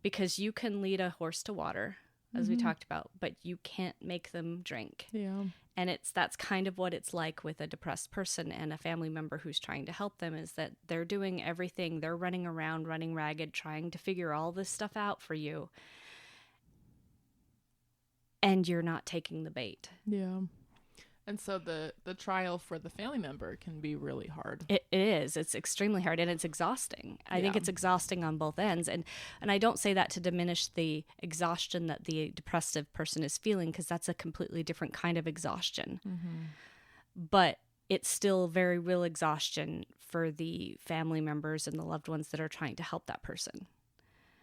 because you can lead a horse to water, as we talked about, but you can't make them drink. Yeah. And that's kind of what it's like with a depressed person and a family member who's trying to help them, is that they're doing everything. They're running around, running ragged, trying to figure all this stuff out for you. And you're not taking the bait. Yeah. And so the trial for the family member can be really hard. It is. It's extremely hard, and it's exhausting. I think it's exhausting on both ends. And I don't say that to diminish the exhaustion that the depressive person is feeling, because that's a completely different kind of exhaustion. But it's still very real exhaustion for the family members and the loved ones that are trying to help that person.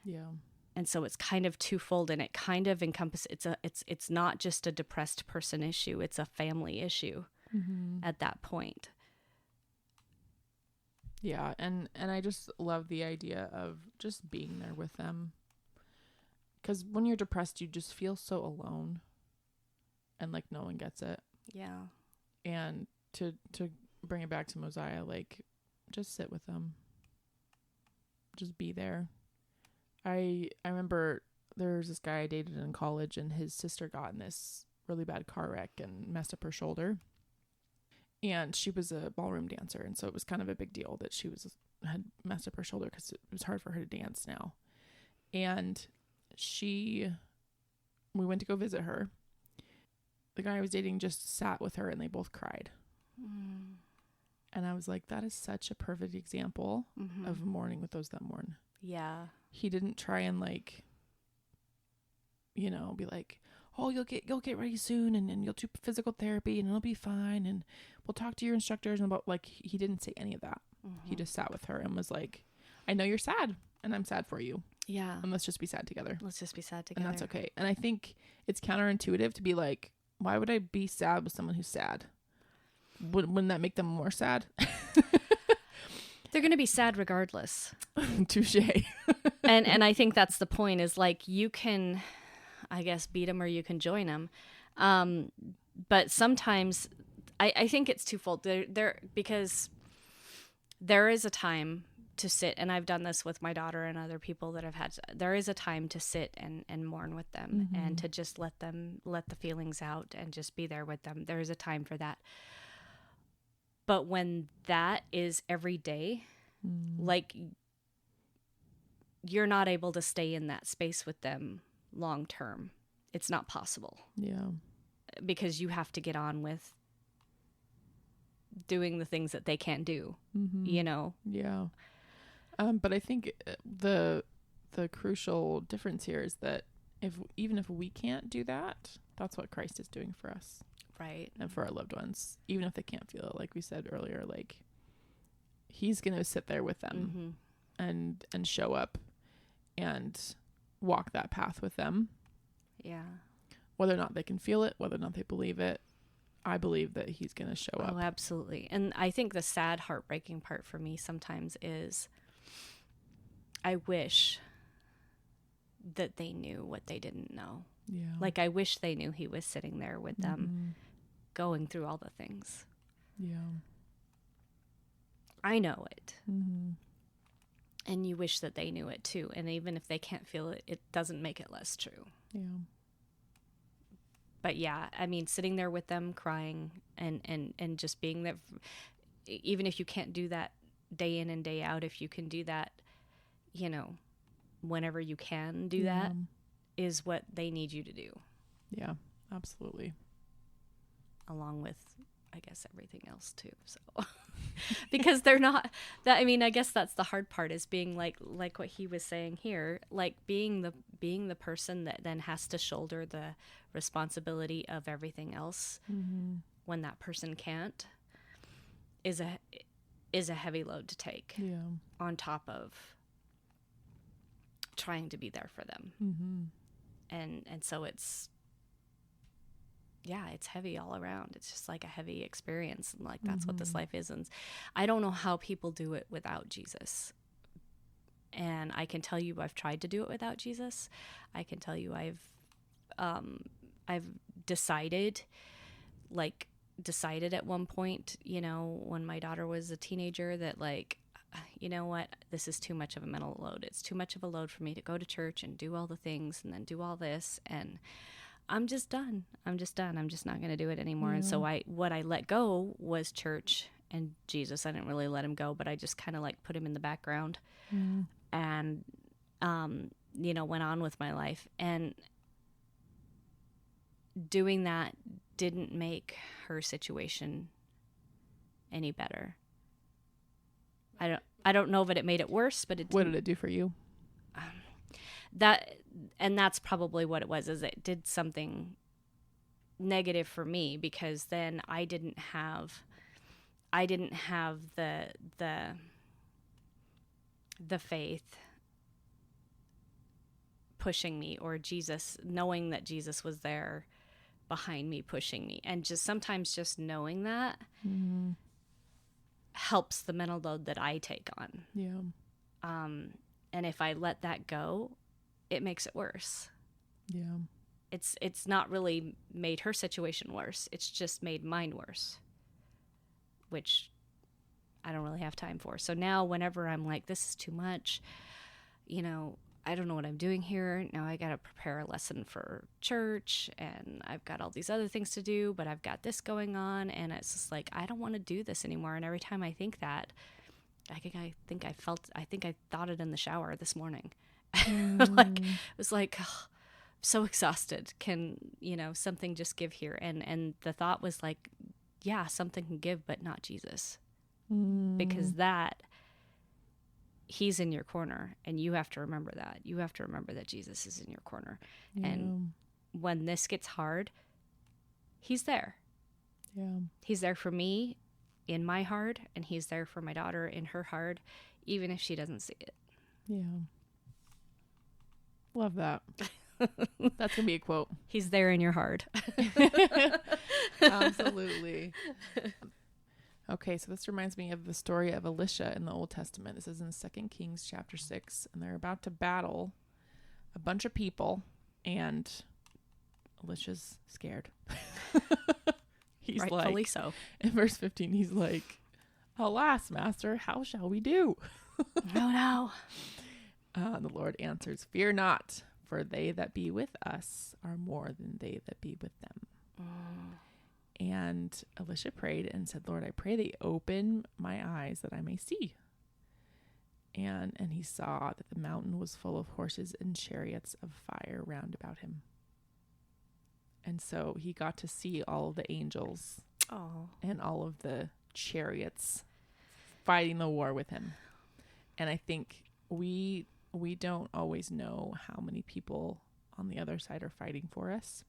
Yeah. And so it's kind of twofold, and it kind of encompasses, it's not just a depressed person issue, it's a family issue at that point. Yeah, and I just love the idea of just being there with them. Because when you're depressed, you just feel so alone, and like no one gets it. Yeah. And to bring it back to Mosiah, like just sit with them. Just be there. I remember there was this guy I dated in college, and his sister got in this really bad car wreck and messed up her shoulder. And she was a ballroom dancer, and so it was kind of a big deal that she had messed up her shoulder because it was hard for her to dance now. And we went to go visit her. The guy I was dating just sat with her, and they both cried. And I was like, that is such a perfect example of mourning with those that mourn. Yeah. He didn't try and like, be like, oh, you'll get ready soon, and you'll do physical therapy, and it'll be fine, and we'll talk to your instructors. And about, like, he didn't say any of that. He just sat with her and was like, I know you're sad, and I'm sad for you. Yeah. And let's just be sad together. Let's just be sad together. And that's okay. And I think it's counterintuitive to be like, why would I be sad with someone who's sad? Wouldn't that make them more sad? They're going to be sad regardless. Touche. and I think that's the point, is like, you can, I guess, beat them or you can join them. But sometimes I think it's twofold. Because there is a time to sit, and I've done this with my daughter and other people that I've had. There is a time to sit and mourn with them and to just let the feelings out and just be there with them. There is a time for that. But when that is every day, like, you're not able to stay in that space with them long term. It's not possible. Yeah. Because you have to get on with doing the things that they can't do, Yeah. But I think the crucial difference here is that even if we can't do that, that's what Christ is doing for us. Right. And for our loved ones, even if they can't feel it, like we said earlier, like, he's going to sit there with them and show up and walk that path with them. Yeah. Whether or not they can feel it, whether or not they believe it, I believe that he's going to show up. Oh, absolutely. And I think the sad, heartbreaking part for me sometimes is I wish that they knew what they didn't know. Yeah. Like, I wish they knew he was sitting there with them, going through all the things. Yeah. I know it. And you wish that they knew it too. And even if they can't feel it, it doesn't make it less true. Yeah. But yeah, I mean, sitting there with them, crying and just being there, even if you can't do that day in and day out, if you can do that, whenever you can do that, is what they need you to do. Yeah, absolutely. Along with, I guess, everything else too. So, because they're not that. I mean, I guess that's the hard part, is being like what he was saying here, like being the person that then has to shoulder the responsibility of everything else when that person can't, is a heavy load to take. Yeah. On top of trying to be there for them. And so it's it's heavy all around. It's just like a heavy experience. And like, that's what this life is. And I don't know how people do it without Jesus. And I can tell you, I've tried to do it without Jesus. I can tell you, I've decided at one point, you know, when my daughter was a teenager, that like, you know what, this is too much of a mental load. It's too much of a load for me to go to church and do all the things and then do all this. And I'm just done. I'm just not going to do it anymore. And so what I let go was church and Jesus. I didn't really let him go, but I just kind of like put him in the background and, you know, went on with my life. And doing that didn't make her situation any better. I don't know that it made it worse, but it didn't. What did it do for you? That's probably what it was, is it did something negative for me, because then I didn't have the faith pushing me, or Jesus, knowing that Jesus was there behind me, pushing me. And just sometimes just knowing that helps the mental load that I take on. Yeah. And if I let that go, it makes it worse. Yeah. It's not really made her situation worse. It's just made mine worse, which I don't really have time for. So now whenever I'm like, this is too much, you know, I don't know what I'm doing here. Now I got to prepare a lesson for church, and I've got all these other things to do, but I've got this going on, and it's just like, I don't want to do this anymore. And every time I think that, I thought it in the shower this morning. Like, it was like, oh, so exhausted. Can, you know, something just give here? And the thought was like, yeah, something can give, but not Jesus. Because that, he's in your corner, and you have to remember that. You have to remember that Jesus is in your corner. Yeah. And when this gets hard, he's there. Yeah. He's there for me in my heart, and he's there for my daughter in her heart, even if she doesn't see it. Yeah. Love that. That's going to be a quote. He's there in your heart. Absolutely. Okay, so this reminds me of the story of Elisha in the Old Testament. This is in 2 Kings chapter 6, and they're about to battle a bunch of people, and Elisha's scared. He's rightfully like, so. In verse 15, he's like, "Alas, master, how shall we do?" No. The Lord answers, "Fear not, for they that be with us are more than they that be with them." And Elisha prayed and said, "Lord, I pray that you open my eyes that I may see." And he saw that the mountain was full of horses and chariots of fire round about him. And so he got to see all of the angels and all of the chariots fighting the war with him. And I think we don't always know how many people on the other side are fighting for us.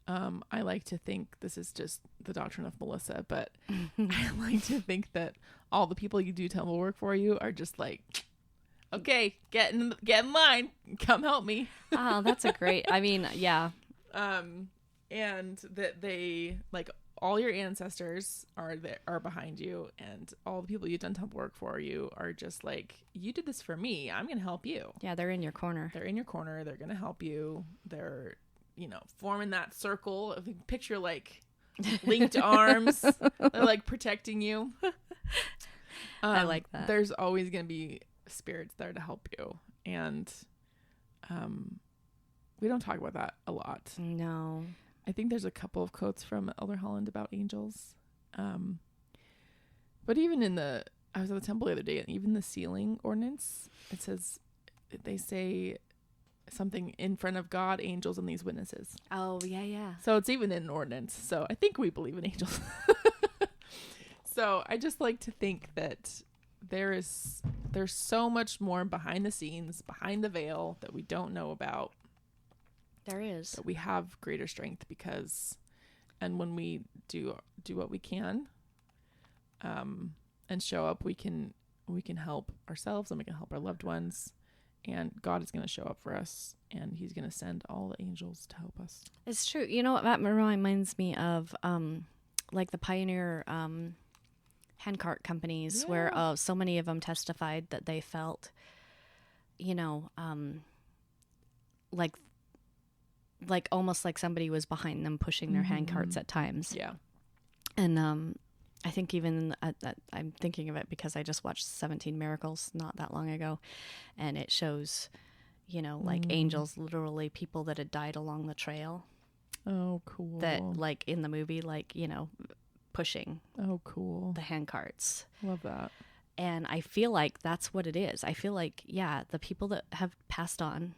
I like to think, this is just the doctrine of Melissa, but I like to think that all the people you do temple work for you are just like, okay, get in line, come help me. Oh, that's a great, I mean, yeah. And that they, like, all your ancestors are behind you, and all the people you've done temple work for you are just like, you did this for me, I'm going to help you. Yeah, they're in your corner. They're in your corner. They're going to help you. They're, you know, forming that circle. If you picture like linked arms, they're like protecting you. I like that. There's always going to be spirits there to help you. And we don't talk about that a lot. No. I think there's a couple of quotes from Elder Holland about angels. But even I was at the temple the other day, and even the sealing ordinance, it says, they say something in front of God, angels, and these witnesses. Oh, yeah. So it's even in an ordinance. So I think we believe in angels. So I just like to think that there's so much more behind the scenes, behind the veil, that we don't know about. There is. That we have greater strength because, and when we do what we can, and show up, we can help ourselves, and we can help our loved ones. and God is going to show up for us, and he's going to send all the angels to help us. It's true. You know what? That reminds me of like the pioneer handcart companies where so many of them testified that they felt, like almost like somebody was behind them pushing their handcarts at times. Yeah. And I think even I'm thinking of it because I just watched 17 Miracles not that long ago, and it shows, like angels, literally people that had died along the trail. Oh, cool. That, like in the movie, like, pushing. Oh, cool. The handcarts. Love that. And I feel like that's what it is. I feel like, the people that have passed on,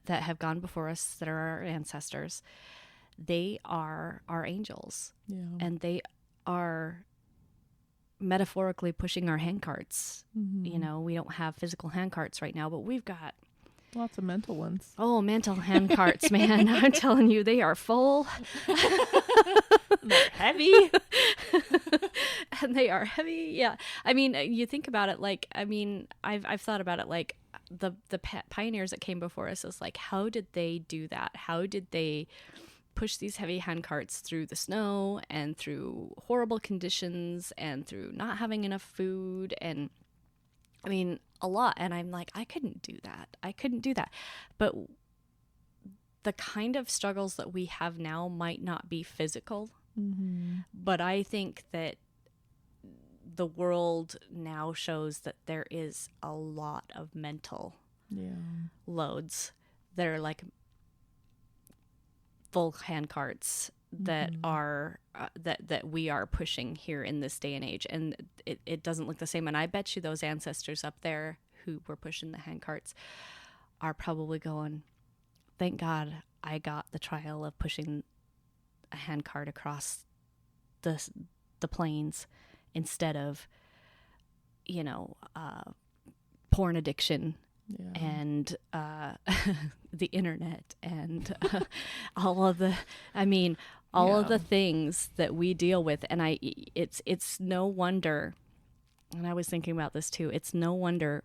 that have gone before us, that are our ancestors, they are our angels. Yeah. And they are metaphorically pushing our handcarts. We don't have physical handcarts right now, but we've got lots of mental ones. Oh, mental handcarts, man. I'm telling you, they are full. They're heavy. And they are heavy. Yeah. I mean, you think about it, like, I've thought about it, like the pioneers that came before us is like, how did they do that? How did they push these heavy handcarts through the snow and through horrible conditions and through not having enough food? And I mean, a lot. And I'm like, I couldn't do that. But the kind of struggles that we have now might not be physical. But I think that the world now shows that there is a lot of mental loads that are like full handcarts that are that we are pushing here in this day and age, and it doesn't look the same. And I bet you those ancestors up there who were pushing the handcarts are probably going, thank God I got the trial of pushing a handcart across the plains instead of porn addiction and the internet and all of the of the things that we deal with. And it's no wonder, and I was thinking about this too, it's no wonder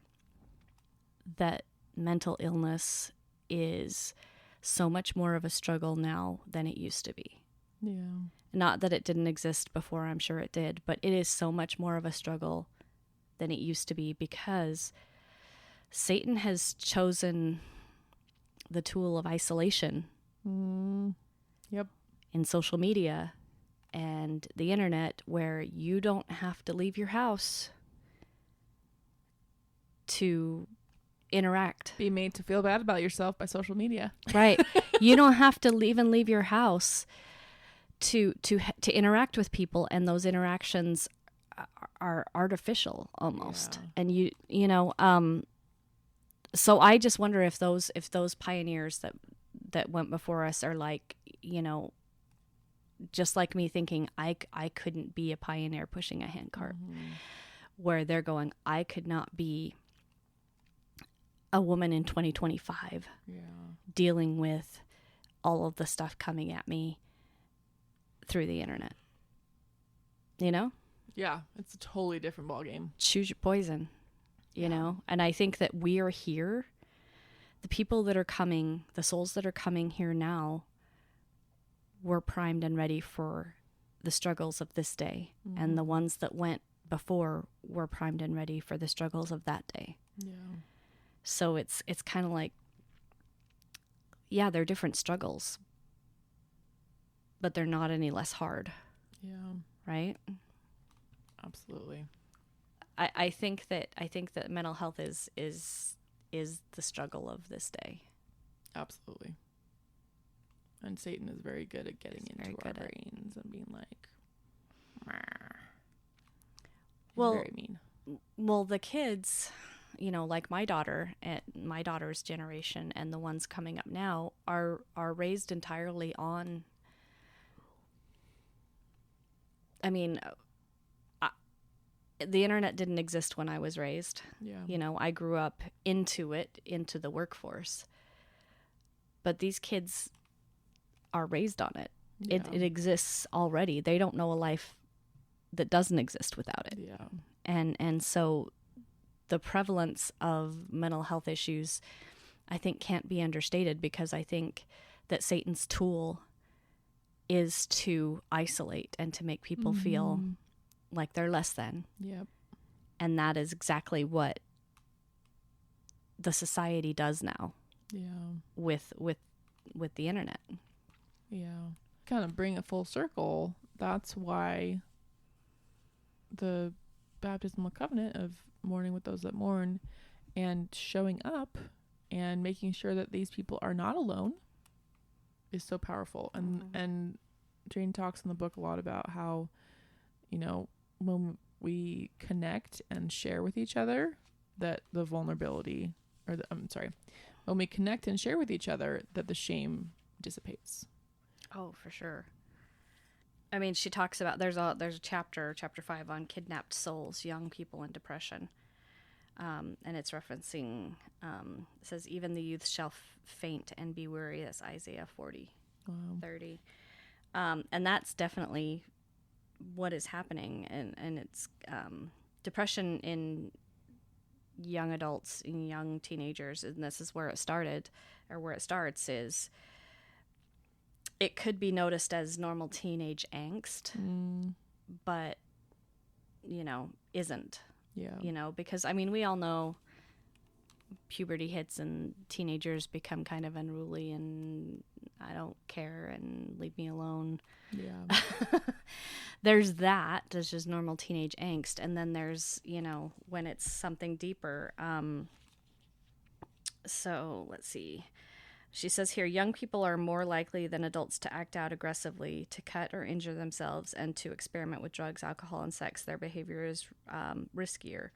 that mental illness is so much more of a struggle now than it used to be. Yeah. Not that it didn't exist before, I'm sure it did, but it is so much more of a struggle than it used to be because Satan has chosen the tool of isolation. Yep. In social media and the internet, where you don't have to leave your house to interact. Be made to feel bad about yourself by social media. Right. You don't have to leave your house to interact with people, and those interactions are artificial almost. And so I just wonder if those pioneers that went before us are like, just like me thinking I couldn't be a pioneer pushing a handcart, where they're going, I could not be a woman in 2025 dealing with all of the stuff coming at me through the internet. Yeah, it's a totally different ballgame. Choose your poison, you know? And I think that we are here. The people that are coming, the souls that are coming here now, were primed and ready for the struggles of this day. And the ones that went before were primed and ready for the struggles of that day. Yeah. So it's kind of like, they're different struggles, but they're not any less hard. Yeah. Right? Absolutely. I think that mental health is the struggle of this day. Absolutely. And Satan is very good at getting into our brains and being like, very mean. Well, the kids, like my daughter and my daughter's generation and the ones coming up now are raised entirely on, the internet didn't exist when I was raised. Yeah. I grew up into the workforce. But these kids are raised on it. Yeah. It exists already. They don't know a life that doesn't exist without it. Yeah. And so the prevalence of mental health issues, I think, can't be understated, because I think that Satan's tool is to isolate and to make people feel like they're less than. Yep. And that is exactly what the society does now. Yeah. With the internet. Yeah. Kind of bring it full circle. That's why the baptismal covenant of mourning with those that mourn and showing up and making sure that these people are not alone is so powerful. And Jane talks in the book a lot about how, you know, when we connect and share with each other, that the vulnerability, or when we connect and share with each other, that the shame dissipates. Oh, for sure. I mean, she talks about, there's a chapter 5 on kidnapped souls, young people in depression. And it's referencing, it says, even the youth shall faint and be weary. That's Isaiah 40, 30. And that's definitely what is happening. And it's depression in young adults, in young teenagers. And this is where it started, or where it starts, is it could be noticed as normal teenage angst, but, you know, isn't. Yeah. You know, because, I mean, we all know puberty hits and teenagers become kind of unruly and I don't care and leave me alone. Yeah. There's that. There's just normal teenage angst. And then there's, you know, when it's something deeper. So let's see. She says here, young people are more likely than adults to act out aggressively, to cut or injure themselves, and to experiment with drugs, alcohol, and sex. Their behavior is riskier.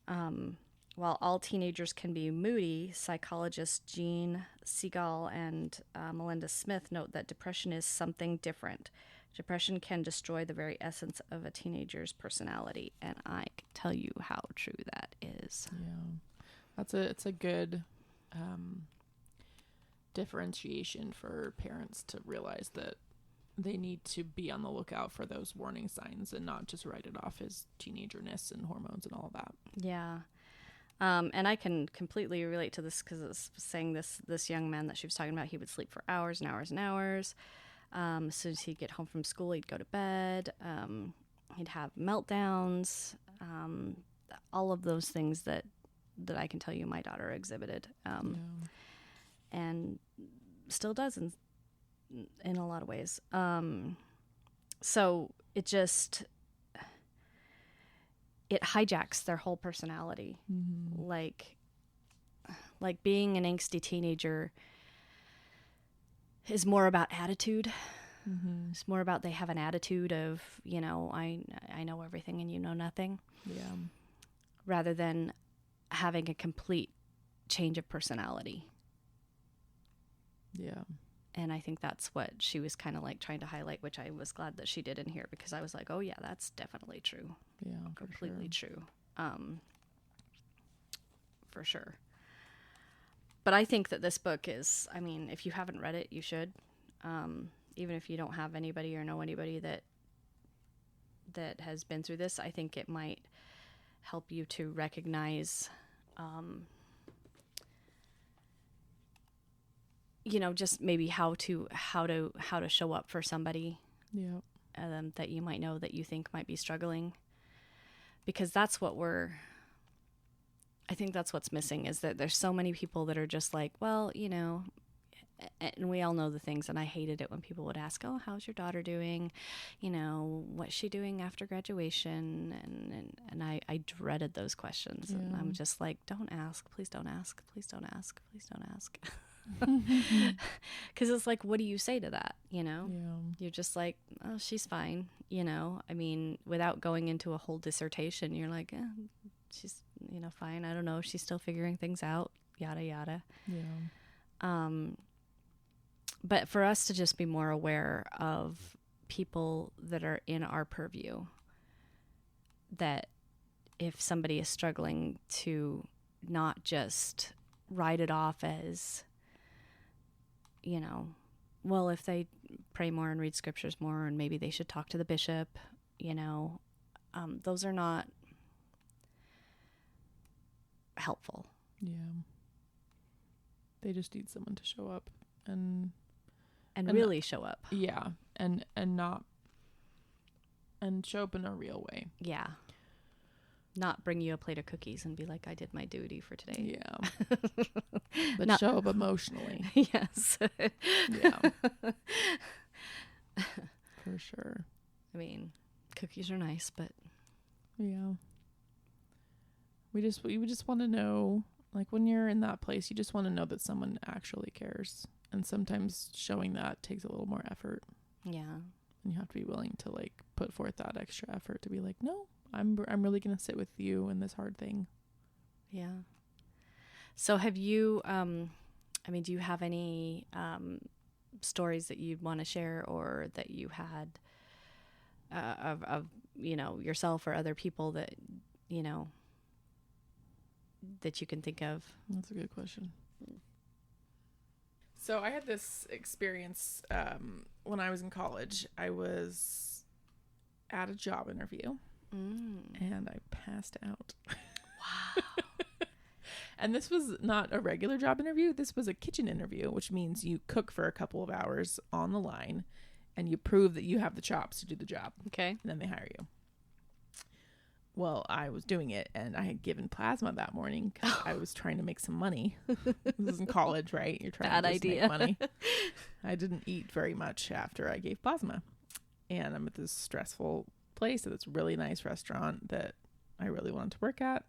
While all teenagers can be moody, psychologists Jean Segal and Melinda Smith note that depression is something different. Depression can destroy the very essence of a teenager's personality, and I can tell you how true that is. Yeah, it's a good differentiation for parents to realize that they need to be on the lookout for those warning signs and not just write it off as teenagerness and hormones and all of that. Yeah. And I can completely relate to this, because it's saying this young man that she was talking about, he would sleep for hours and hours and hours. As soon as he'd get home from school, he'd go to bed. He'd have meltdowns. All of those things that I can tell you my daughter exhibited. And still does in a lot of ways. So it hijacks their whole personality. Like being an angsty teenager is more about attitude. It's more about, they have an attitude of, you know, I know everything and you know nothing. Yeah. Rather than having a complete change of personality. Yeah. And I think that's what she was kind of like trying to highlight, which I was glad that she did in here, because I was like, oh yeah, that's definitely true. Yeah, completely true. For sure. But I think that this book is, I mean, if you haven't read it, you should. Even if you don't have anybody or know anybody that has been through this, I think it might help you to recognize, you know, just maybe how to show up for somebody. Yeah. That you might know that you think might be struggling, because that's what I think that's what's missing, is that there's so many people that are just like, well, you know, and we all know the things, and I hated it when people would ask, oh, how's your daughter doing? You know, what's she doing after graduation? And I dreaded those questions. Yeah. And I'm just like, don't ask, please don't ask, please don't ask, please don't ask. Because it's like, what do you say to that? You know, You're just like, oh, she's fine. You know, I mean, without going into a whole dissertation, you're like, she's, you know, fine. I don't know. She's still figuring things out, yada, yada. Yeah. But for us to just be more aware of people that are in our purview, that if somebody is struggling, to not just write it off as, you know, well, if they pray more and read scriptures more, and maybe they should talk to the bishop, you know, those are not helpful. Yeah. They just need someone to show up and really show up. Yeah. And not, and show up in a real way. Yeah. Not bring you a plate of cookies and be like, I did my duty for today. Yeah. But show up emotionally. Yes. Yeah. For sure. I mean, cookies are nice, but yeah. We just want to know, like, when you're in that place, you just want to know that someone actually cares. And sometimes showing that takes a little more effort. yeah. And you have to be willing to, like, put forth that extra effort to be like, no, I'm really going to sit with you in this hard thing. Yeah. So have you, do you have any stories that you'd want to share, or that you had of yourself or other people that, that you can think of? That's a good question. So I had this experience when I was in college. I was at a job interview and I passed out. Wow. And this was not a regular job interview. This was a kitchen interview, which means you cook for a couple of hours on the line and you prove that you have the chops to do the job. Okay. And then they hire you. Well, I was doing it and I had given plasma that morning because I was trying to make some money. This is in college, right? You're trying to make money. I didn't eat very much after I gave plasma. And I'm at this stressful place at this really nice restaurant that I really wanted to work at.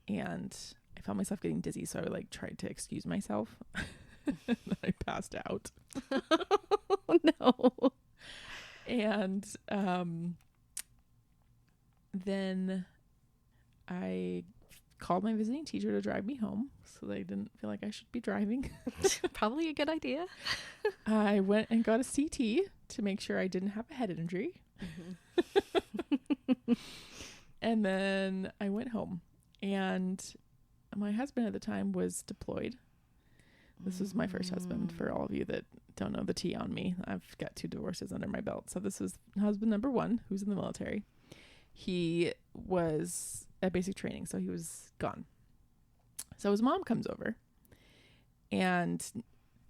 And I found myself getting dizzy, so I tried to excuse myself. I passed out. Oh, no. And then I called my visiting teacher to drive me home so they didn't feel like I should be driving. Probably a good idea. I went and got a CT to make sure I didn't have a head injury. Mm-hmm. And then I went home. And my husband at the time was deployed. This was my first husband, for all of you that don't know the tea on me. I've got 2 divorces under my belt. So this is husband number 1, who's in the military. He was at basic training, so he was gone. So his mom comes over, and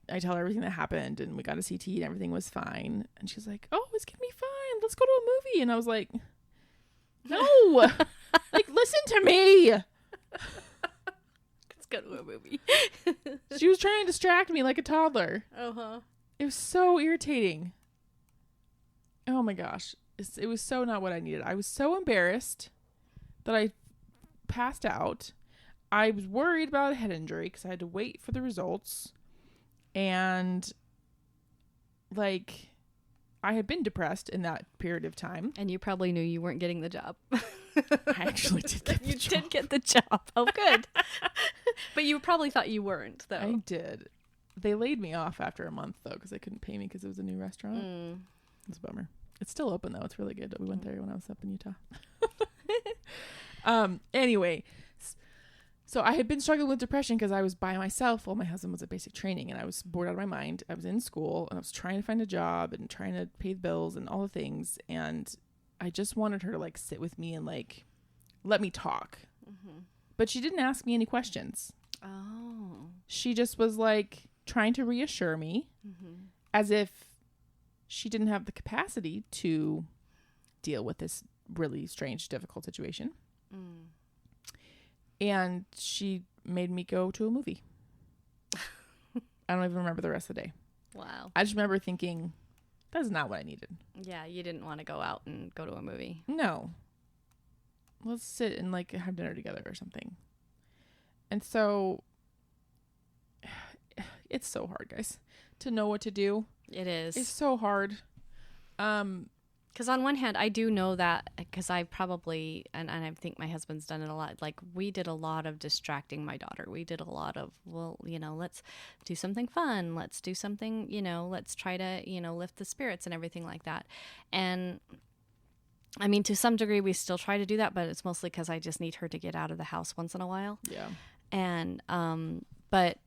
I tell her everything that happened, and we got a CT, and everything was fine. And she's like, "Oh, it's gonna be fine. Let's go to a movie." And I was like, "No, listen to me. Let's go to a movie." She was trying to distract me like a toddler. Uh-huh. It was so irritating. Oh my gosh. It was so not what I needed. I was so embarrassed that I passed out. I was worried about a head injury because I had to wait for the results. And I had been depressed in that period of time. And you probably knew you weren't getting the job. I actually did get the job. You did get the job. Oh, good. But you probably thought you weren't, though. I did. They laid me off after a month, though, because they couldn't pay me because it was a new restaurant. It's a bummer. It's still open, though. It's really good. We went there when I was up in Utah. Anyway, so I had been struggling with depression because I was by myself while my husband was at basic training, and I was bored out of my mind. I was in school, and I was trying to find a job and trying to pay the bills and all the things, and I just wanted her to sit with me and let me talk. Mm-hmm. But she didn't ask me any questions. Oh. She just was trying to reassure me, as if she didn't have the capacity to deal with this really strange, difficult situation. And she made me go to a movie. I don't even remember the rest of the day. Wow. I just remember thinking, that's not what I needed. Yeah, you didn't want to go out and go to a movie. No. Let's sit and have dinner together or something. And so it's so hard, guys, to know what to do. It is. It's so hard. Because on one hand, I do know that, because I probably, and I think my husband's done it a lot. We did a lot of distracting my daughter. We did a lot of, let's do something fun. Let's do something, let's try to, lift the spirits and everything like that. And I mean, to some degree, we still try to do that, but it's mostly because I just need her to get out of the house once in a while. Yeah. And, but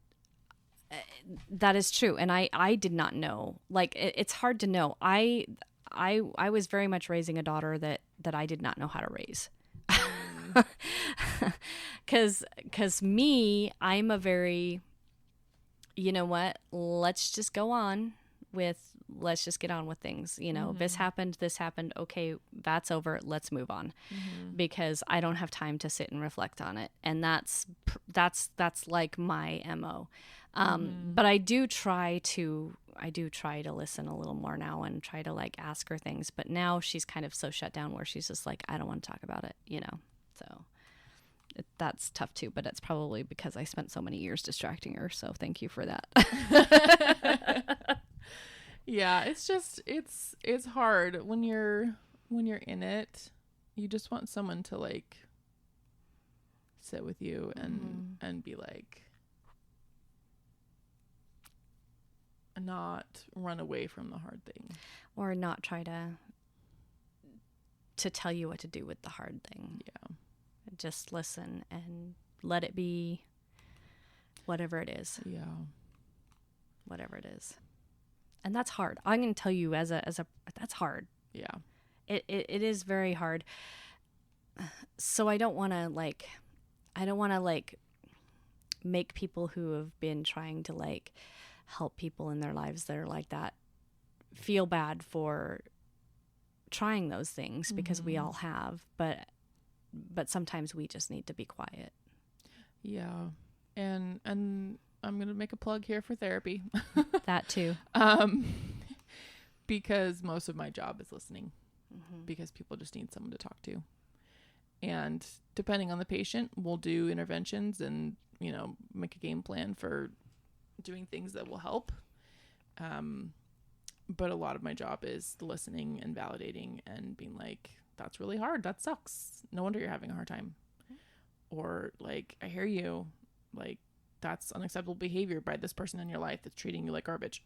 that is true. And I did not know, it's hard to know. I was very much raising a daughter that I did not know how to raise. Because me, I'm a very, you know what, let's just get on with things. You know, this happened, okay, that's over, let's move on. Because I don't have time to sit and reflect on it. And that's like my MO. But I do try to listen a little more now and try to like ask her things. But now she's kind of so shut down where she's just like, I don't want to talk about it, you know? So that's tough too, but it's probably because I spent so many years distracting her. So thank you for that. Yeah, it's just, it's hard when you're in it. You just want someone to like sit with you and be like, not run away from the hard thing, or not try to tell you what to do with the hard thing. Yeah, just listen and let it be whatever it is. Yeah, whatever it is. And that's hard. I'm going to tell you as a that's hard. Yeah, it is very hard. So I don't want to make people who have been trying to like help people in their lives that are like that feel bad for trying those things, because we all have, but sometimes we just need to be quiet. Yeah. And I'm going to make a plug here for therapy. That too. Because most of my job is listening, because people just need someone to talk to. And depending on the patient, we'll do interventions and, you know, make a game plan for doing things that will help. But a lot of my job is listening and validating and being like, that's really hard. That sucks. No wonder you're having a hard time. Or like, I hear you. Like, that's unacceptable behavior by this person in your life that's treating you like garbage.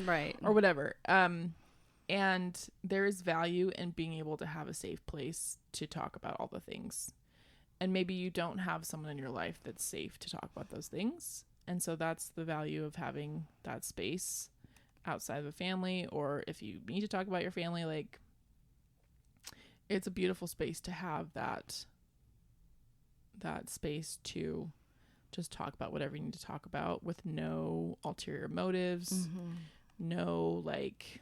Right. Or whatever. And there is value in being able to have a safe place to talk about all the things. And maybe you don't have someone in your life that's safe to talk about those things. And so that's the value of having that space outside of a family, or if you need to talk about your family, like, it's a beautiful space to have that space to just talk about whatever you need to talk about with no ulterior motives, no like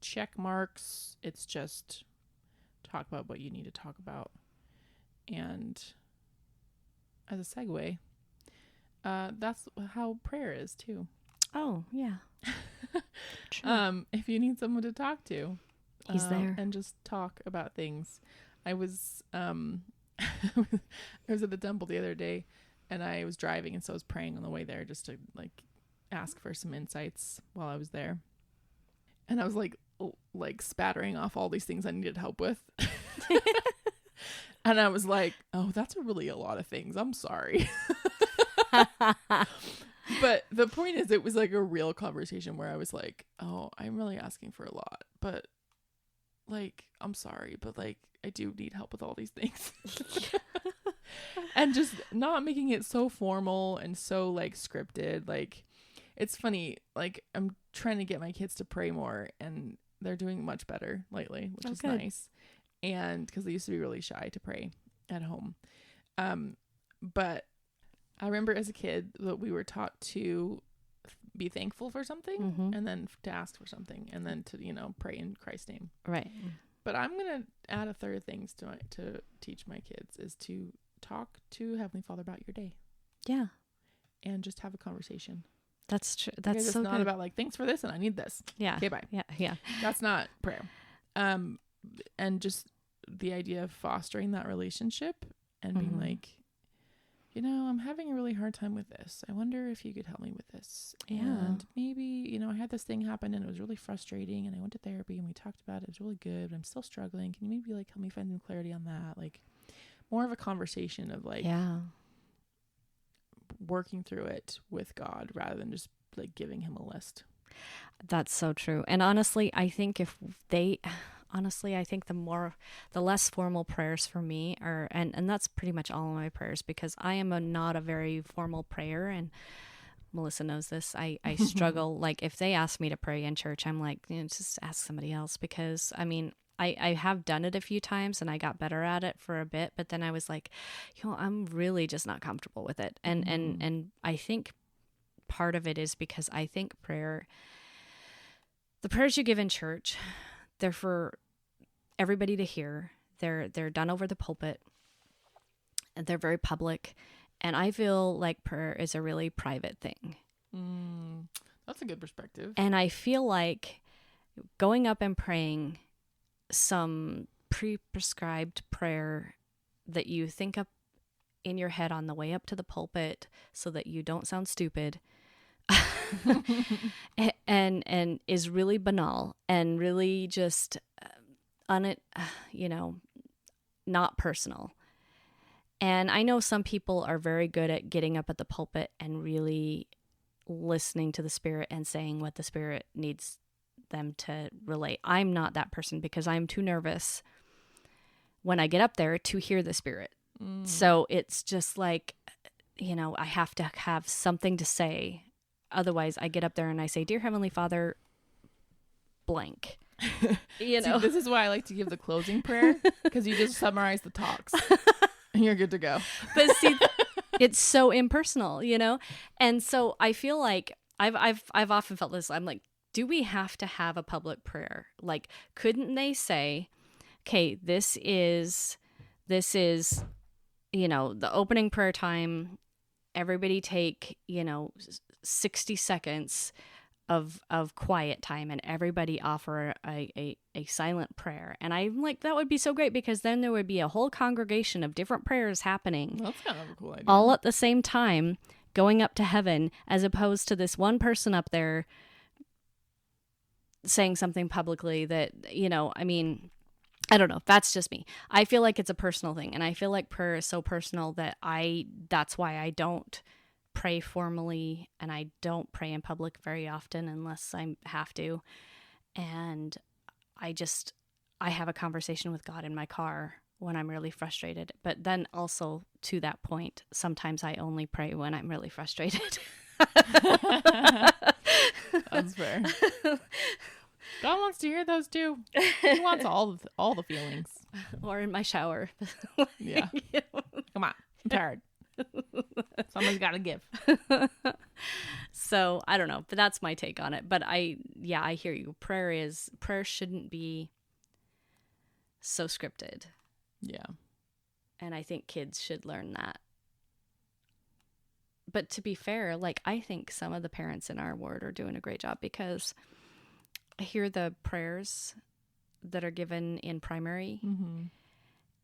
check marks. It's just talk about what you need to talk about. And as a segue, that's how prayer is too. Oh, yeah. True. If you need someone to talk to, he's there, and just talk about things. I was I was at the temple the other day, and I was driving, and so I was praying on the way there just to like ask for some insights while I was there. And I was like spattering off all these things I needed help with. And I was like, oh, that's really a lot of things. I'm sorry. But the point is, it was like a real conversation where I was like, oh, I'm really asking for a lot, but like, I'm sorry, but like, I do need help with all these things. And just not making it so formal and so like scripted. Like, it's funny, like, I'm trying to get my kids to pray more, and they're doing much better lately, which is good. nice. And because they used to be really shy to pray at home. But I remember as a kid that we were taught to be thankful for something, and then to ask for something, and then to, you know, pray in Christ's name. Right. But I'm going to add a third thing to teach my kids, is to talk to Heavenly Father about your day. Yeah. And just have a conversation. That's true. That's because so it's not good. about like, thanks for this and I need this. Yeah. Okay, bye. Yeah. That's not prayer. And just the idea of fostering that relationship and being like, you know, I'm having a really hard time with this. I wonder if you could help me with this. And maybe, you know, I had this thing happen and it was really frustrating, and I went to therapy and we talked about it. It was really good, but I'm still struggling. Can you maybe like help me find some clarity on that? Like, more of a conversation of like working through it with God rather than just like giving him a list. That's so true. And honestly, I think the less formal prayers for me are, and that's pretty much all of my prayers, because I am not a very formal prayer, and Melissa knows this. I struggle. Like, if they ask me to pray in church, I'm like, you know, just ask somebody else, because I mean, I have done it a few times and I got better at it for a bit, but then I was like, I'm really just not comfortable with it. And I think part of it is because I think the prayers you give in church, they're for everybody to hear. They're done over the pulpit, and they're very public. And I feel like prayer is a really private thing. That's a good perspective. And I feel like going up and praying some pre-prescribed prayer that you think up in your head on the way up to the pulpit so that you don't sound stupid and is really banal and really just not personal. And I know some people are very good at getting up at the pulpit and really listening to the Spirit and saying what the Spirit needs them to relate. I'm not that person because I'm too nervous when I get up there to hear the Spirit. So it's just like, I have to have something to say. Otherwise, I get up there and I say, "Dear Heavenly Father, blank." See, this is why I like to give the closing prayer, because you just summarize the talks and you're good to go. But see, it's so impersonal, And so I feel like I've often felt this. I'm like, do we have to have a public prayer? Like, couldn't they say, okay, this is the opening prayer time. Everybody take 60 seconds of quiet time, and everybody offer a silent prayer. And I'm like, that would be so great, because then there would be a whole congregation of different prayers happening. That's kind of a cool idea. All at the same time, going up to heaven, as opposed to this one person up there saying something publicly that, I don't know. That's just me. I feel like it's a personal thing. And I feel like prayer is so personal that that's why I don't pray formally, and I don't pray in public very often unless I have to. And I have a conversation with God in my car when I'm really frustrated. But then also, to that point, sometimes I only pray when I'm really frustrated. That's fair. God wants to hear those too. He wants all the feelings. Or in my shower. Yeah. Come on, I'm tired. Somebody's got to give. So I don't know, but that's my take on it. But I hear you. Prayer shouldn't be so scripted. Yeah. And I think kids should learn that. But to be fair, like, I think some of the parents in our ward are doing a great job, because I hear the prayers that are given in primary,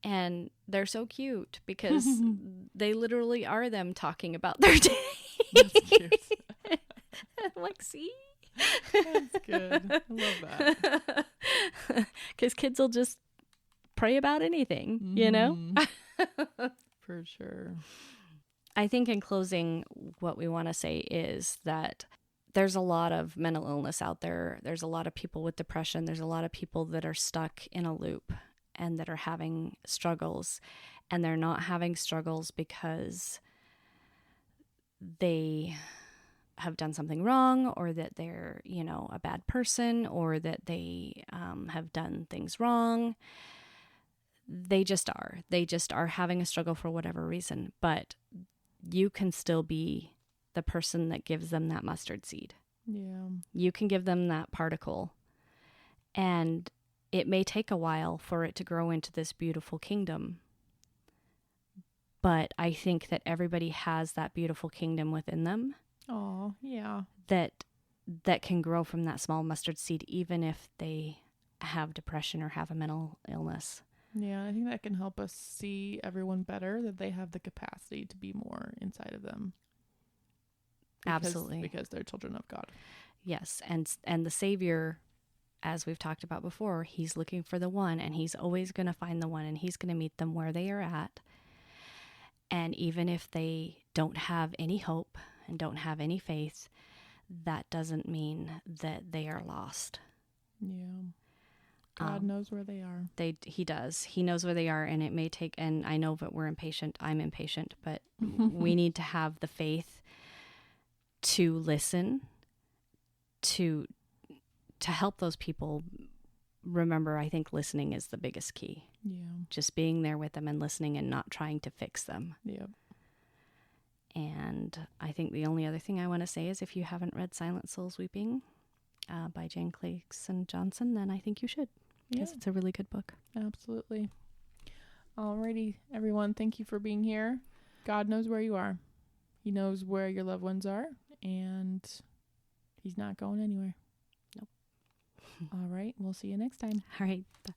and they're so cute because they literally are them talking about their day. That's cute. I'm like, see? That's good. I love that. Because kids will just pray about anything, For sure. I think in closing, what we want to say is that there's a lot of mental illness out there. There's a lot of people with depression. There's a lot of people that are stuck in a loop and that are having struggles. And they're not having struggles because they have done something wrong, or that they're, a bad person, or that they have done things wrong. They just are. They just are having a struggle for whatever reason. But you can still be the person that gives them that mustard seed. Yeah. You can give them that particle. And it may take a while for it to grow into this beautiful kingdom. But I think that everybody has that beautiful kingdom within them. Oh, yeah. That can grow from that small mustard seed, even if they have depression or have a mental illness. Yeah, I think that can help us see everyone better, that they have the capacity to be more inside of them. Absolutely. Because they're children of God. Yes, and the Savior, as we've talked about before, he's looking for the one, and he's always going to find the one, and he's going to meet them where they are at. And even if they don't have any hope and don't have any faith, that doesn't mean that they are lost. Yeah. God knows where they are. He does. He knows where they are, and it may take, and I know that we're impatient. I'm impatient, but we need to have the faith to listen, to help those people remember, I think listening is the biggest key. Yeah. Just being there with them and listening and not trying to fix them. Yep. And I think the only other thing I want to say is if you haven't read Silent Souls Weeping by Jane Clayson Johnson, then I think you should, because it's a really good book. Absolutely. Alrighty, everyone. Thank you for being here. God knows where you are. He knows where your loved ones are, and he's not going anywhere. Nope. All right. We'll see you next time. All right. Bye.